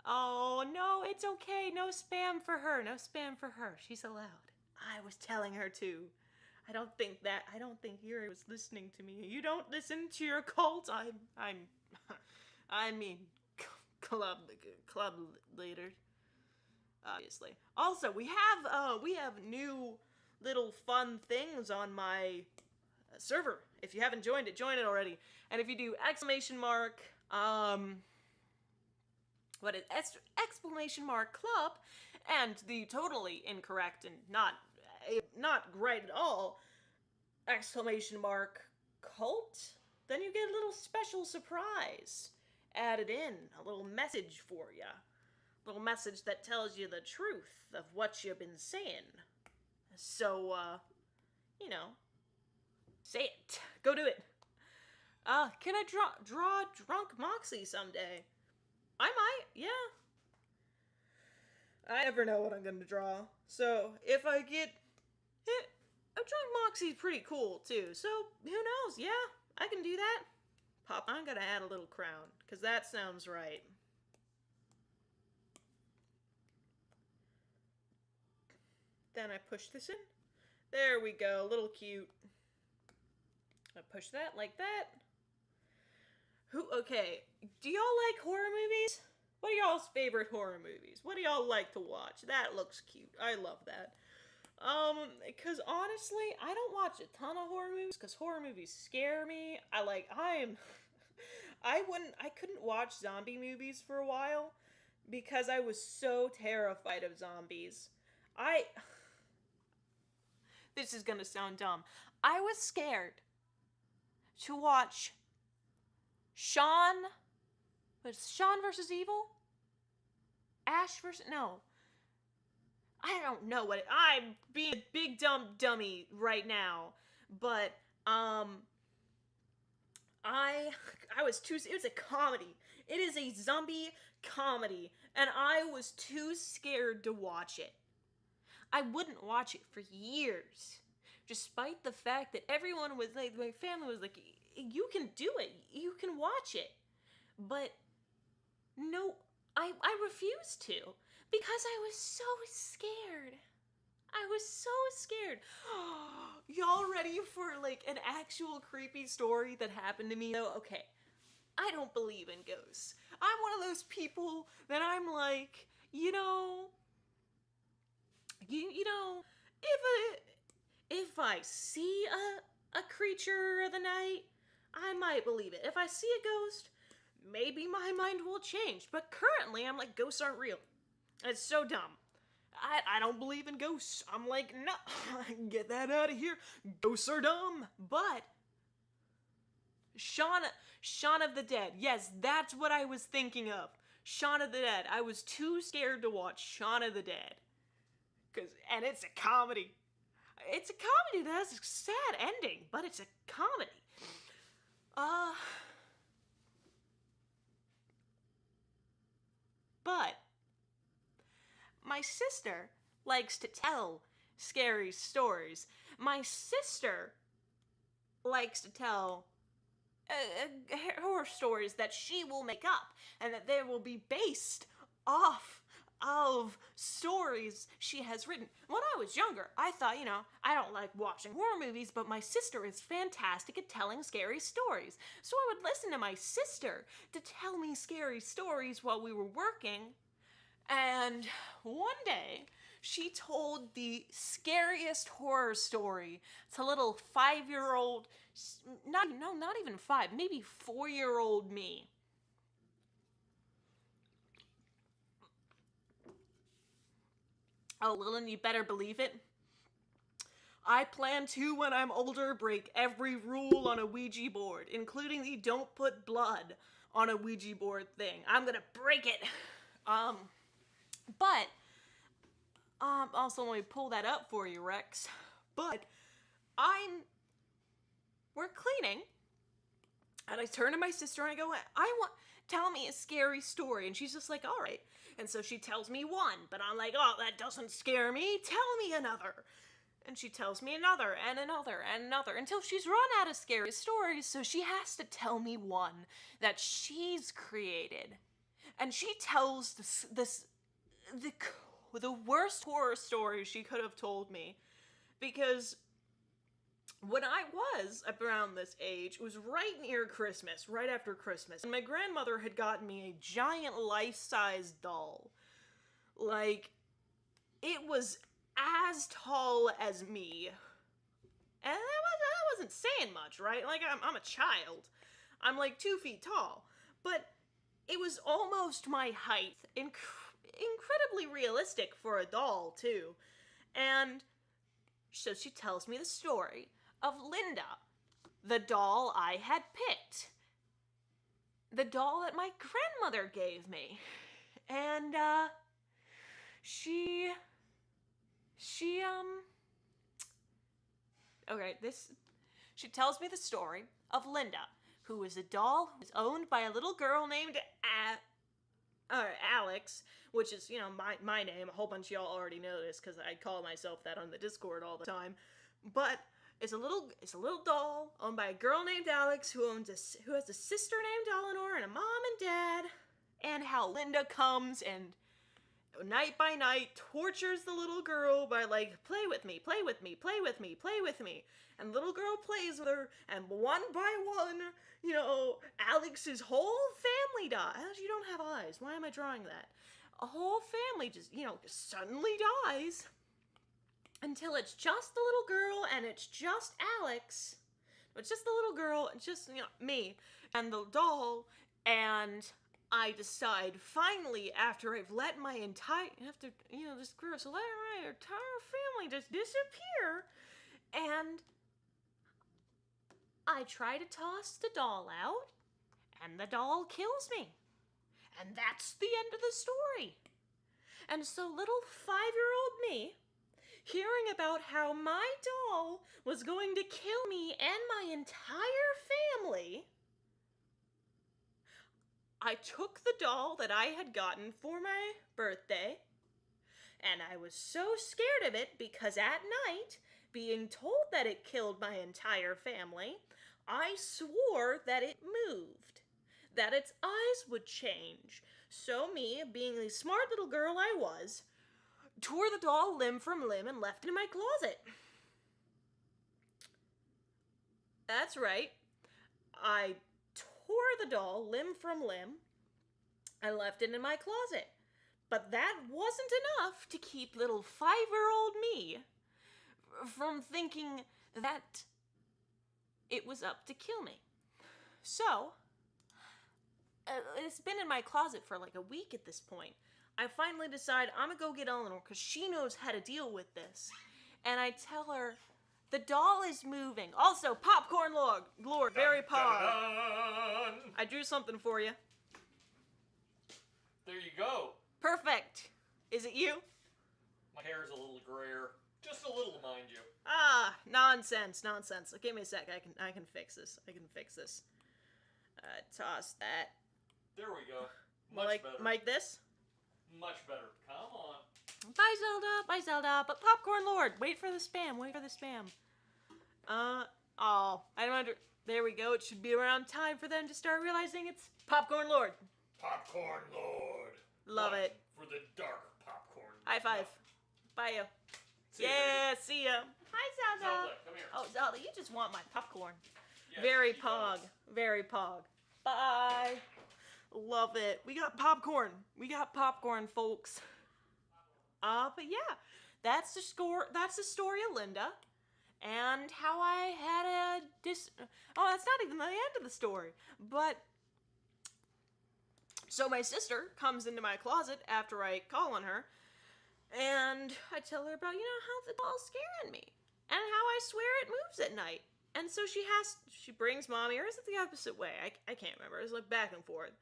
S1: Oh, no, it's okay. No spam for her. No spam for her. She's allowed. I was telling her to. I don't think Yuri was listening to me. You don't listen to your cult? I mean, club leader. Obviously. Also, we have new little fun things on my server. If you haven't joined it, join it already. And if you do exclamation mark, exclamation mark club, and the totally incorrect and not right at all exclamation mark cult, then you get a little special surprise added in, a little message for you. A little message that tells you the truth of what you've been saying. So, say it. Go do it. Can I draw Drunk Moxie someday? I might, yeah. I never know what I'm gonna draw. So, if I get it, a Drunk Moxie's pretty cool, too. So, who knows? Yeah, I can do that. I'm gonna add a little crown, because that sounds right. Then I push this in. There we go, a little cute. I push that like that. Okay, do y'all like horror movies? What are y'all's favorite horror movies? What do y'all like to watch? That looks cute. I love that. Because honestly, I don't watch a ton of horror movies because horror movies scare me. I couldn't watch zombie movies for a while because I was so terrified of zombies. This is gonna sound dumb. I was scared to watch Shaun versus Evil? Ash versus, no. I don't know I'm being a big dumb dummy right now, but, it was a comedy. It is a zombie comedy, and I was too scared to watch it. I wouldn't watch it for years, despite the fact that everyone was like, my family was like, you can do it, you can watch it. But, no, I refused to, because I was so scared. I was so scared. Y'all ready for, like, an actual creepy story that happened to me? No, okay. I don't believe in ghosts. I'm one of those people that I'm like, if I see a creature of the night, I might believe it. If I see a ghost, maybe my mind will change. But currently, I'm like, ghosts aren't real. It's so dumb. I don't believe in ghosts. I'm like, no, get that out of here. Ghosts are dumb. But Shaun of the Dead. Yes, that's what I was thinking of. Shaun of the Dead. I was too scared to watch Shaun of the Dead. And it's a comedy. It's a comedy that has a sad ending, but it's a comedy. But my sister likes to tell scary stories. My sister likes to tell horror stories that she will make up, and that they will be based off of stories she has written. When I was younger, I thought, I don't like watching horror movies, but my sister is fantastic at telling scary stories. So I would listen to my sister to tell me scary stories while we were working. And one day, she told the scariest horror story to little 5-year-old, not even 5, maybe 4-year-old me. Oh, Lillian, you better believe it. I plan to, when I'm older, break every rule on a Ouija board, including the don't put blood on a Ouija board thing. I'm gonna break it. But, also let me pull that up for you, Rex. But, we're cleaning, and I turn to my sister and I go, tell me a scary story. And she's just like, all right. And so she tells me one, but I'm like, oh, that doesn't scare me. Tell me another. And she tells me another, and another, and another, until she's run out of scary stories, so she has to tell me one that she's created. And she tells the worst horror story she could have told me, because when I was around this age, it was right near Christmas, right after Christmas, and my grandmother had gotten me a giant life-size doll. Like, it was as tall as me. And that wasn't saying much, right? Like, I'm a child. I'm like 2 feet tall. But it was almost my height. Incredibly realistic for a doll, too. And so she tells me the story of Linda, the doll I had picked. The doll that my grandmother gave me. And, she, she tells me the story of Linda, who is a doll who is owned by a little girl named Alex, which is, my name. A whole bunch of y'all already know this, because I call myself that on the Discord all the time. But it's a little doll owned by a girl named Alex who has a sister named Eleanor and a mom and dad, and how Linda comes and night by night tortures the little girl by like, play with me, play with me, play with me, play with me. And little girl plays with her, and one by one, Alex's whole family dies. You don't have eyes. Why am I drawing that? A whole family just, suddenly dies. Until it's just the little girl, and it's just Alex. It's just the little girl, and just, me, and the doll, and I decide, finally, after I've let my entire, this girl, so let my entire family just disappear, and I try to toss the doll out, and the doll kills me. And that's the end of the story. And so little 5-year-old me, hearing about how my doll was going to kill me and my entire family, I took the doll that I had gotten for my birthday, and I was so scared of it because at night, being told that it killed my entire family, I swore that it moved, that its eyes would change. So me, being the smart little girl I was, tore the doll limb from limb and left it in my closet. That's right. I tore the doll limb from limb and left it in my closet. But that wasn't enough to keep little 5-year-old me from thinking that it was up to kill me. So, it's been in my closet for like a week at this point. I finally decide I'm gonna go get Eleanor because she knows how to deal with this. And I tell her, the doll is moving. Also, popcorn lord, very pog. I drew something for you.
S2: There you go.
S1: Perfect. Is it you?
S2: My hair is a little grayer. Just a little, mind you.
S1: Ah, nonsense. Give me a sec. I can fix this. Toss that.
S2: There we go. Much better.
S1: Like this?
S2: Much better. Come on.
S1: Bye, Zelda. But Popcorn Lord, wait for the spam. There we go. It should be around time for them to start realizing it's Popcorn Lord.
S2: Popcorn Lord.
S1: Love it.
S2: For the dark popcorn.
S1: High five. Bye, ya. See ya. Hi, Zelda.
S2: Zelda, come here.
S1: Oh, Zelda, you just want my popcorn.
S2: Yes,
S1: Very
S2: she
S1: pog.
S2: does.
S1: Very pog. Bye. Love it. We got popcorn, folks. But yeah, that's the story of Linda, and how I had oh, that's not even the end of the story. But so my sister comes into my closet after I call on her, and I tell her about, how the doll's scaring me, and how I swear it moves at night. And so she brings Mommy, or is it the opposite way? I can't remember. It's like back and forth.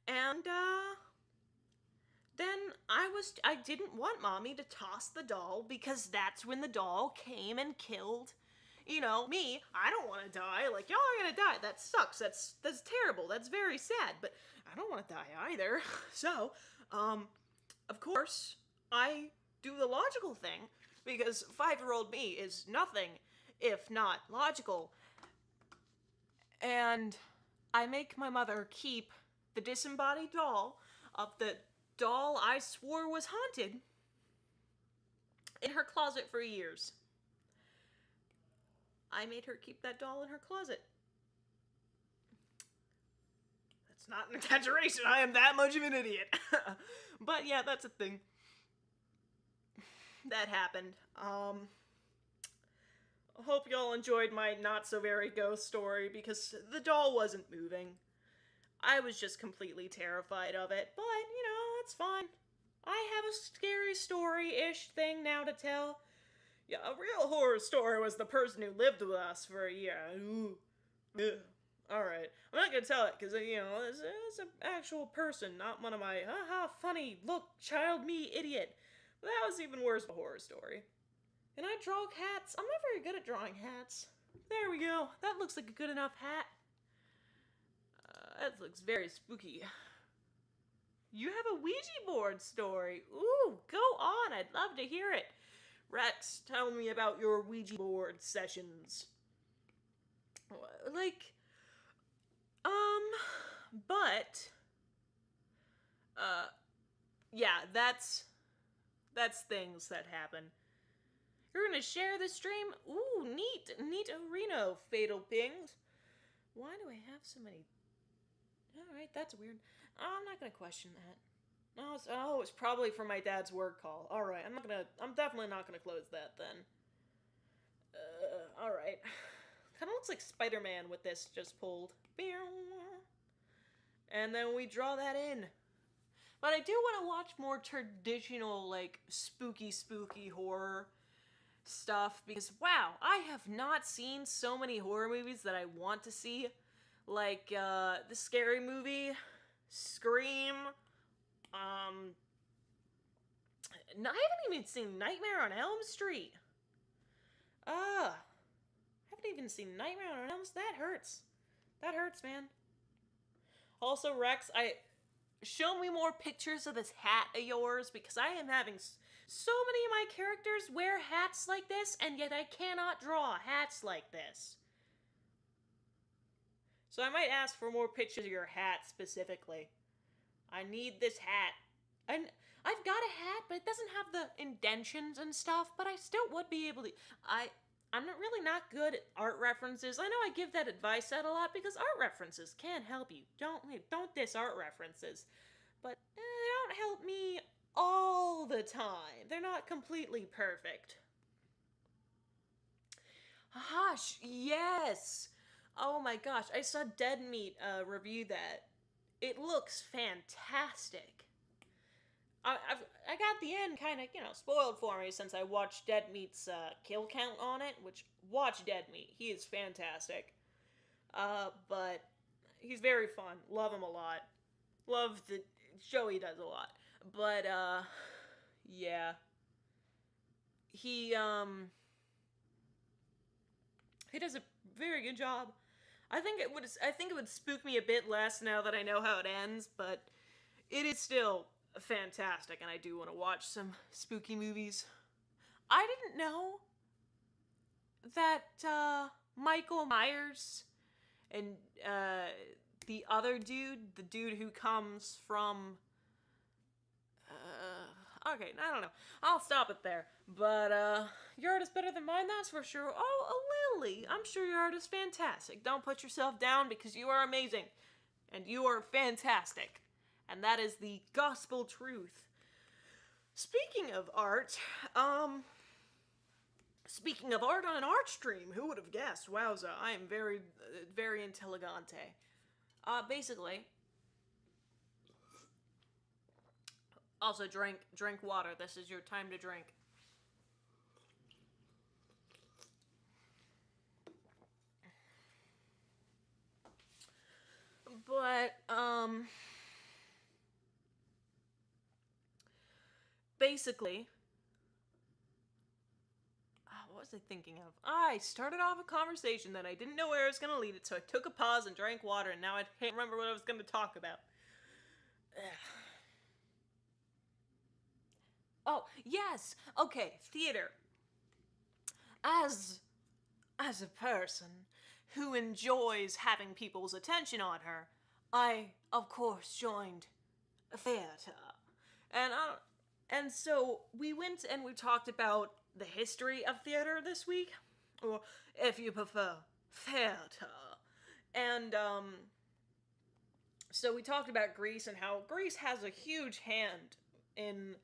S1: And, then I didn't want Mommy to toss the doll, because that's when the doll came and killed, me. I don't want to die. Like, y'all are gonna die. That sucks. That's terrible. That's very sad. But I don't want to die either. So, of course, I do the logical thing, because 5-year-old me is nothing if not logical. And I make my mother keep the disembodied doll of the doll I swore was haunted in her closet for years. I made her keep that doll in her closet. That's not an exaggeration. I am that much of an idiot. But yeah, that's a thing. That happened. hope y'all enjoyed my not-so-very ghost story, because the doll wasn't moving. I was just completely terrified of it, but, it's fine. I have a scary story-ish thing now to tell. Yeah, a real horror story was the person who lived with us for a year. Ooh. Ugh. Alright, I'm not gonna tell it, because, it's an actual person, not one of my, haha, funny, look, child me, idiot. But that was even worse of a horror story. Can I draw hats? I'm not very good at drawing hats. There we go. That looks like a good enough hat. That looks very spooky. You have a Ouija board story. Ooh, go on. I'd love to hear it. Rex, tell me about your Ouija board sessions. Yeah, that's things that happen. You're gonna share the stream? Ooh, neat. Neat Reno, Fatal Pings. Why do I have so many? Alright, that's weird. I'm not gonna question that. No, it's probably for my dad's work call. Alright, I'm definitely not gonna close that then. Alright. Kinda looks like Spider-Man with this just pulled. And then we draw that in. But I do want to watch more traditional, spooky horror stuff, because, wow, I have not seen so many horror movies that I want to see. Like, the Scary Movie, Scream, I haven't even seen Nightmare on Elm Street. I haven't even seen Nightmare on Elm Street. That hurts. That hurts, man. Also, Rex, show me more pictures of this hat of yours, because I am having so many of my characters wear hats like this, and yet I cannot draw hats like this. So I might ask for more pictures of your hat specifically. I need this hat. And I've got a hat, but it doesn't have the indentions and stuff, but I still would be able to... I'm really not good at art references. I know I give that advice out a lot, because art references can help you. Don't diss art references. But they don't help me all the time. They're not completely perfect. Hush, yes! Oh my gosh, I saw Dead Meat review that. It looks fantastic. I got the end kind of, spoiled for me since I watched Dead Meat's kill count on it, which, watch Dead Meat. He is fantastic. But he's very fun. Love him a lot. Love the show he does a lot. But, yeah. He does a very good job. I think it would spook me a bit less now that I know how it ends, but it is still fantastic, and I do want to watch some spooky movies. I didn't know that Michael Myers and the other dude, the dude who comes from okay, I don't know. I'll stop it there. But your art is better than mine, that's for sure. Oh, Lily, I'm sure your art is fantastic. Don't put yourself down, because you are amazing. And you are fantastic. And that is the gospel truth. Speaking of art on an art stream, who would have guessed? Wowza, I am very, very intelligente. Basically, also drink water. This is your time to drink. But, basically, what was I thinking of? I started off a conversation that I didn't know where I was going to lead it, so I took a pause and drank water, and now I can't remember what I was going to talk about. Oh, yes! Okay, theater. As a person who enjoys having people's attention on her, I, of course, joined theater. And so we went and we talked about the history of theater this week, or if you prefer, theater. And, so we talked about Greece and how Greece has a huge hand in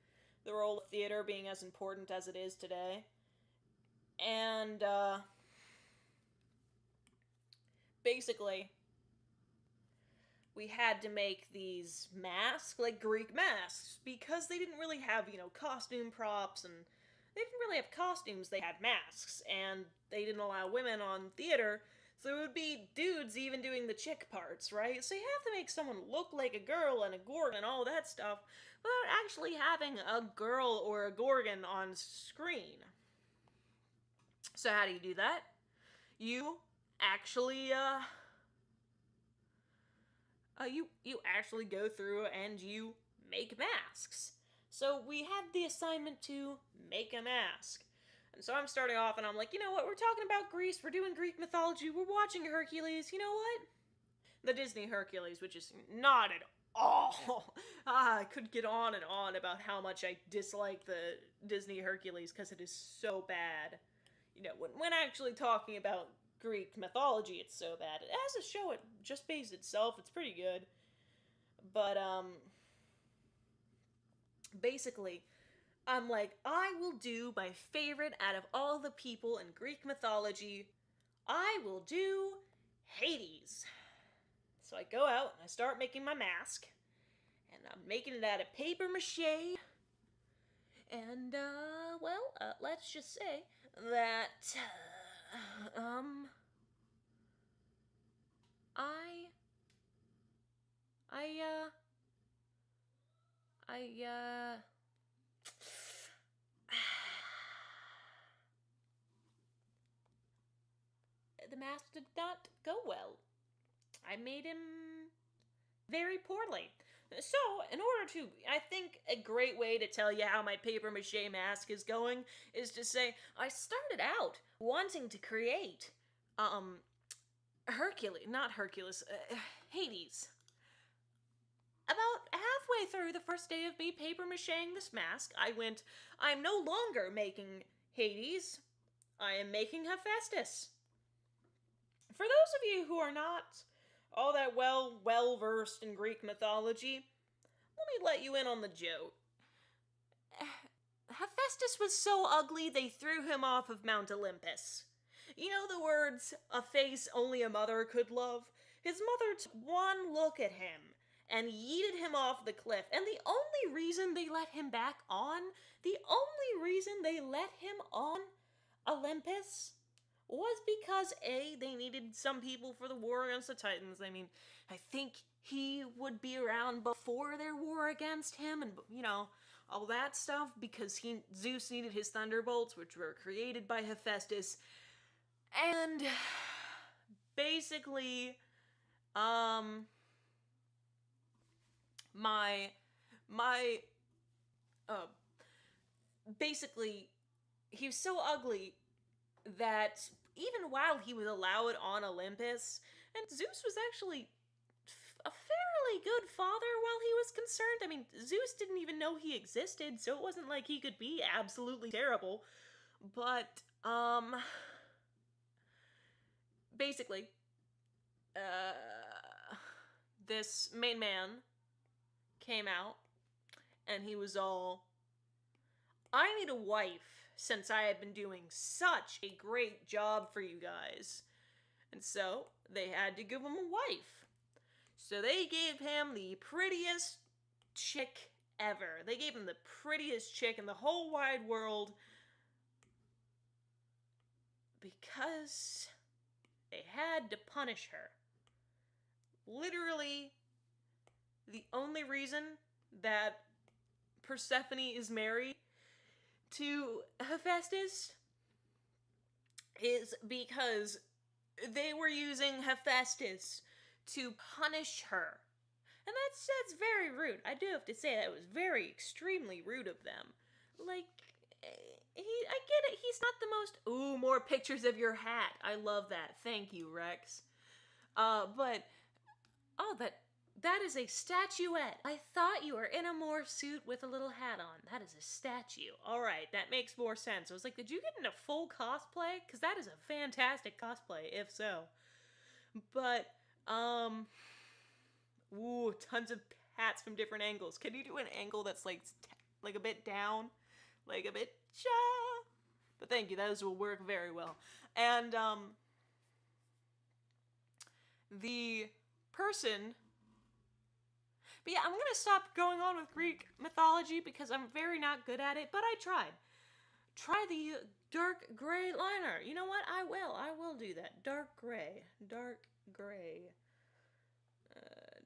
S1: the role of theater being as important as it is today. And, basically, we had to make these masks, like Greek masks, because they didn't really have, costume props, and they didn't really have costumes, they had masks, and they didn't allow women on theater, so it would be dudes even doing the chick parts, right? So you have to make someone look like a girl and a gorgon and all that stuff without actually having a girl or a gorgon on screen. So how do you do that? You actually, you actually go through and you make masks. So we had the assignment to make a mask. And so I'm starting off and I'm like, you know what, we're talking about Greece, we're doing Greek mythology, we're watching Hercules, you know what? The Disney Hercules, which is not at all. I could get on and on about how much I dislike the Disney Hercules because it is so bad. When actually talking about Greek mythology, it's so bad. As a show, it just based itself, it's pretty good. But, basically, I'm like, I will do my favorite out of all the people in Greek mythology. I will do Hades. So I go out and I start making my mask. And I'm making it out of paper mache. And, let's just say that, the mask did not go well. I made him very poorly. So, in order to, I think a great way to tell you how my paper mache mask is going is to say, I started out wanting to create, Hades. About halfway through the first day of me paper macheing this mask, I went, I'm no longer making Hades, I am making Hephaestus. For those of you who are not all that well versed in Greek mythology, let me let you in on the joke. Hephaestus was so ugly they threw him off of Mount Olympus. You know the words, a face only a mother could love? His mother took one look at him and yeeted him off the cliff, and the only reason they let him on Olympus was because A, they needed some people for the war against the Titans. I mean, I think he would be around before their war against him and, all that stuff, because Zeus needed his thunderbolts, which were created by Hephaestus. And basically, basically, he was so ugly that even while he was allowed on Olympus, and Zeus was actually a fairly good father while he was concerned. I mean, Zeus didn't even know he existed, so it wasn't like he could be absolutely terrible. But, basically, this main man came out, and he was all, I need a wife, since I had been doing such a great job for you guys. And so, they had to give him a wife. So they gave him the prettiest chick ever. They gave him the prettiest chick in the whole wide world because they had to punish her. Literally, the only reason that Persephone is married to Hephaestus is because they were using Hephaestus to punish her. And that's very rude. I do have to say that was very extremely rude of them. Like, I get it, he's not the most, ooh, more pictures of your hat. I love that. Thank you, Rex. That is a statuette. I thought you were in a morph suit with a little hat on. That is a statue. Alright, that makes more sense. I was like, did you get into full cosplay? Because that is a fantastic cosplay, if so. But, tons of hats from different angles. Can you do an angle that's like a bit down? Like a bit, But thank you, those will work very well. And, the person. But yeah, I'm gonna stop going on with Greek mythology because I'm very not good at it, but I tried. Try the dark gray liner. You know what? I will do that. Dark gray. Dark gray.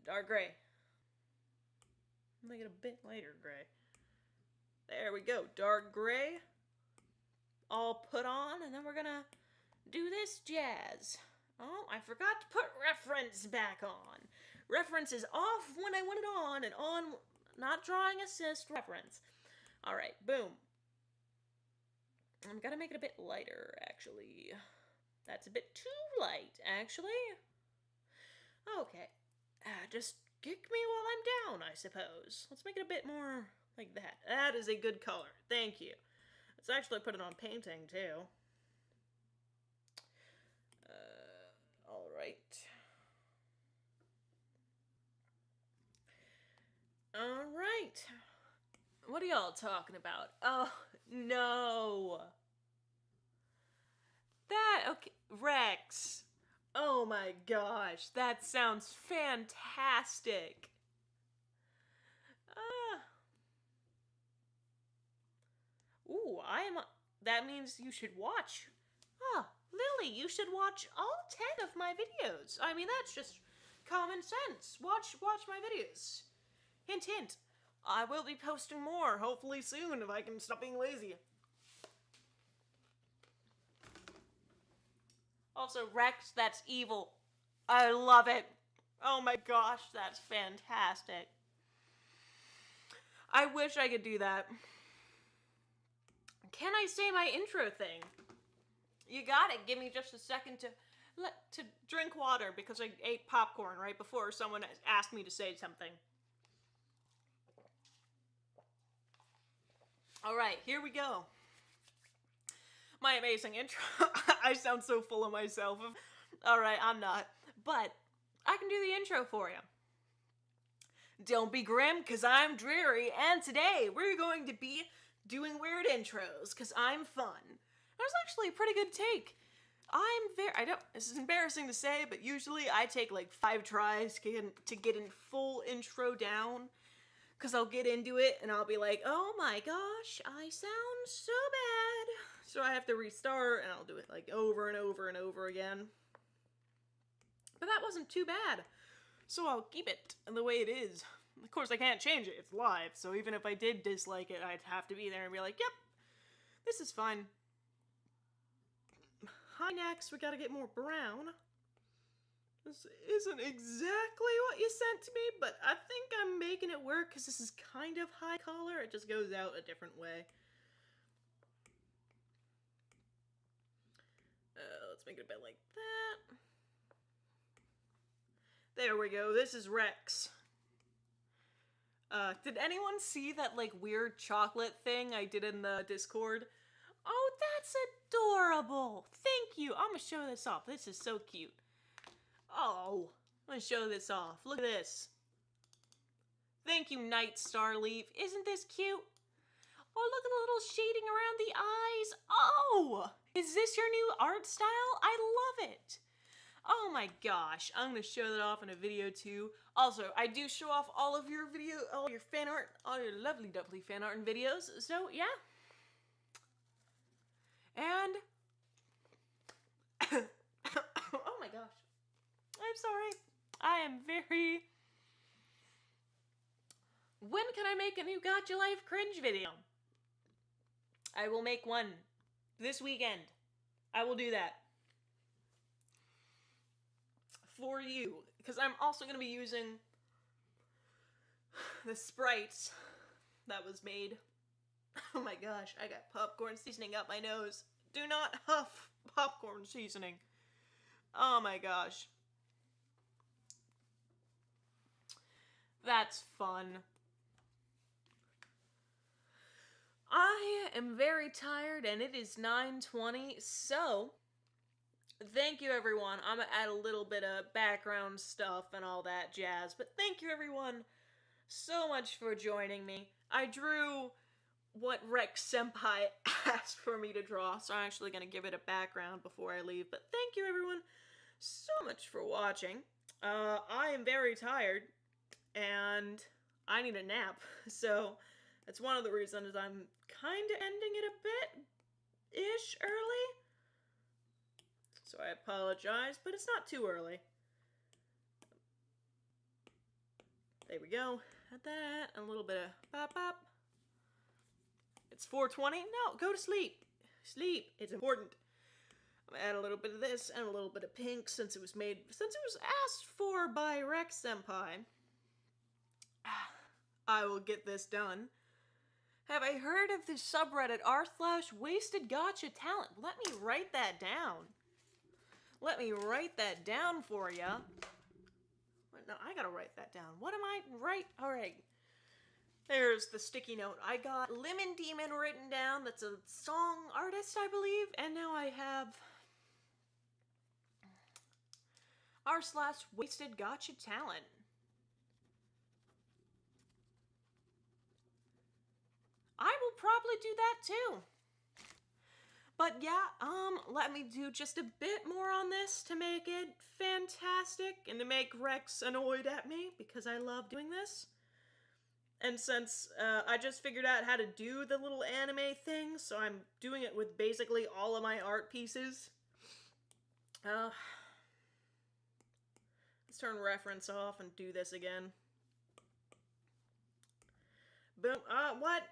S1: Dark gray. Make it a bit lighter gray. There we go. Dark gray. All put on, and then we're gonna do this jazz. Oh, I forgot to put reference back on. Reference is off when I want it on, and on, not drawing assist, reference. Alright, boom. I'm gonna make it a bit lighter, actually. That's a bit too light, actually. Okay. Just kick me while I'm down, I suppose. Let's make it a bit more like that. That is a good color. Thank you. Let's actually put it on painting, too. Alright. Alright. What are y'all talking about? Oh, no. Okay, Rex. Oh my gosh, that sounds fantastic. That means you should watch. Lily, you should watch all 10 of my videos. I mean, that's just common sense. Watch my videos. Hint, hint. I will be posting more, hopefully soon, if I can stop being lazy. Also, Rex, that's evil. I love it. Oh my gosh, that's fantastic. I wish I could do that. Can I say my intro thing? You got it. Give me just a second to drink water because I ate popcorn right before someone asked me to say something. All right, here we go. My amazing intro. I sound so full of myself. All right, I'm not. But I can do the intro for you. Don't be grim, because I'm dreary, and today we're going to be doing weird intros, because I'm fun. That was actually a pretty good take. This is embarrassing to say, but usually I take like 5 tries to get a full intro down, because I'll get into it, and I'll be like, oh my gosh, I sound so bad. So I have to restart, and I'll do it like over and over and over again. But that wasn't too bad. So I'll keep it the way it is. Of course, I can't change it. It's live. So even if I did dislike it, I'd have to be there and be like, yep, this is fine. Hi, next, we gotta get more brown. This isn't exactly what you sent to me, but I think I'm making it work because this is kind of high color. It just goes out a different way. Let's make it a bit like that. There we go. This is Rex. Did anyone see that, like, weird chocolate thing I did in the Discord? Oh, that's adorable. Thank you. I'm gonna show this off. This is so cute. Oh, I'm gonna show this off. Look at this. Thank you, Night Starleaf. Isn't this cute? Oh, look at the little shading around the eyes. Oh, is this your new art style? I love it. Oh my gosh, I'm gonna show that off in a video too. Also, I do show off all of your all your fan art, all your lovely fan art and videos, so yeah. And, oh my gosh, I'm sorry. I am very, when can I make a new Gotcha Life cringe video? I will make one this weekend. I will do that. For you, because I'm also going to be using the sprites that was made. Oh my gosh, I got popcorn seasoning up my nose. Do not huff popcorn seasoning. Oh my gosh. That's fun. I am very tired and it is 9:20, so thank you, everyone. I'm gonna add a little bit of background stuff and all that jazz, but thank you, everyone, so much for joining me. I drew what Rex Senpai asked for me to draw, so I'm actually gonna give it a background before I leave, but thank you, everyone, so much for watching. I am very tired, and I need a nap, so that's one of the reasons I'm kind of ending it a bit-ish early. So I apologize, but it's not too early. There we go. At that, a little bit of bop. It's 4:20. No, go to sleep. Sleep. It's important. I'm gonna add a little bit of this and a little bit of pink since it was asked for by Rex Senpai. I will get this done. Have I heard of the subreddit r/wastedgotcha talent? Let me write that down. Let me write that down for ya. No, I gotta write that down. What am I right? Alright. There's the sticky note. I got Lemon Demon written down. That's a song artist, I believe. And now I have r/wastedgotcha talent. I will probably do that too. But yeah, let me do just a bit more on this to make it fantastic and to make Rex annoyed at me because I love doing this. And since I just figured out how to do the little anime thing, so I'm doing it with basically all of my art pieces. Let's turn reference off and do this again. Boom. What?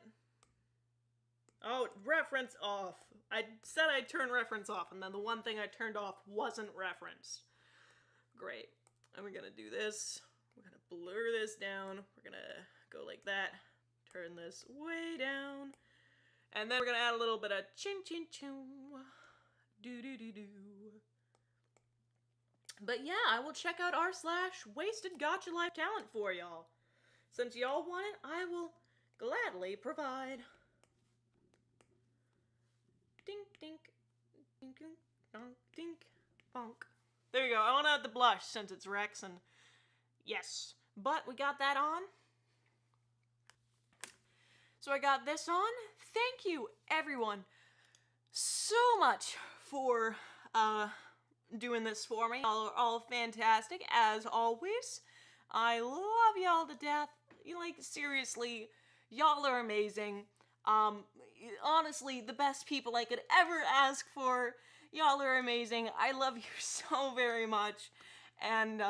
S1: Oh, reference off. I said I'd turn reference off, and then the one thing I turned off wasn't referenced. Great. And we're gonna do this. We're gonna blur this down. We're gonna go like that. Turn this way down. And then we're gonna add a little bit of chin chin choo. Do do do do. But yeah, I will check out r/wastedgotcha talent for y'all. Since y'all want it, I will gladly provide. Dink, dink, dink, dink, donk, dink, bonk. There you go. I want to add the blush since it's Rex and yes. But we got that on. So I got this on. Thank you, everyone, so much for doing this for me. Y'all are all fantastic, as always. I love y'all to death. Like, seriously, y'all are amazing. Honestly, the best people I could ever ask for. Y'all are amazing. I love you so very much. And,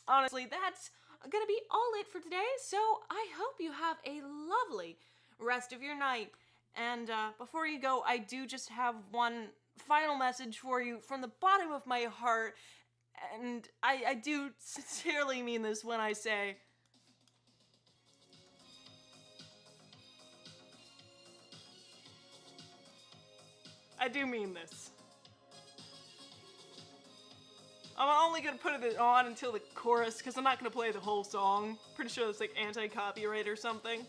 S1: honestly, that's gonna be all it for today. So, I hope you have a lovely rest of your night. And, before you go, I do just have one final message for you from the bottom of my heart. And I do sincerely mean this when I say, I do mean this. I'm only gonna put it on until the chorus, because I'm not gonna play the whole song. Pretty sure it's like anti-copyright or something.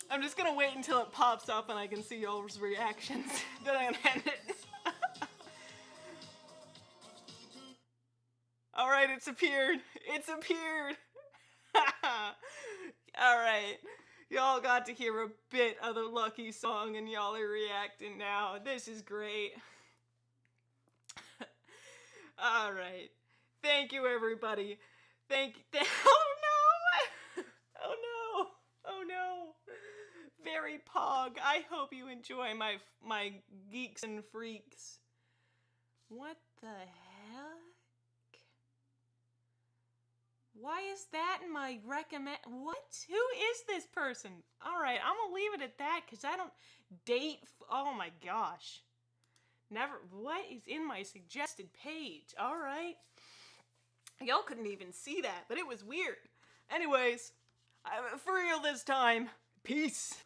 S1: I'm just gonna wait until it pops up and I can see y'all's reactions. Then I'm gonna end it. Alright, it's appeared. It's appeared. Alright. Y'all got to hear a bit of the Lucky song and y'all are reacting now. This is great. Alright. Thank you, everybody. Oh no! Oh no! Oh no! Very pog. I hope you enjoy my geeks and freaks. What the heck? Why is that in my recommend? What? Who is this person? Alright, I'm gonna leave it at that because I don't date. Oh my gosh. Never. What is in my suggested page? Alright. Y'all couldn't even see that, but it was weird. Anyways, for real this time, peace.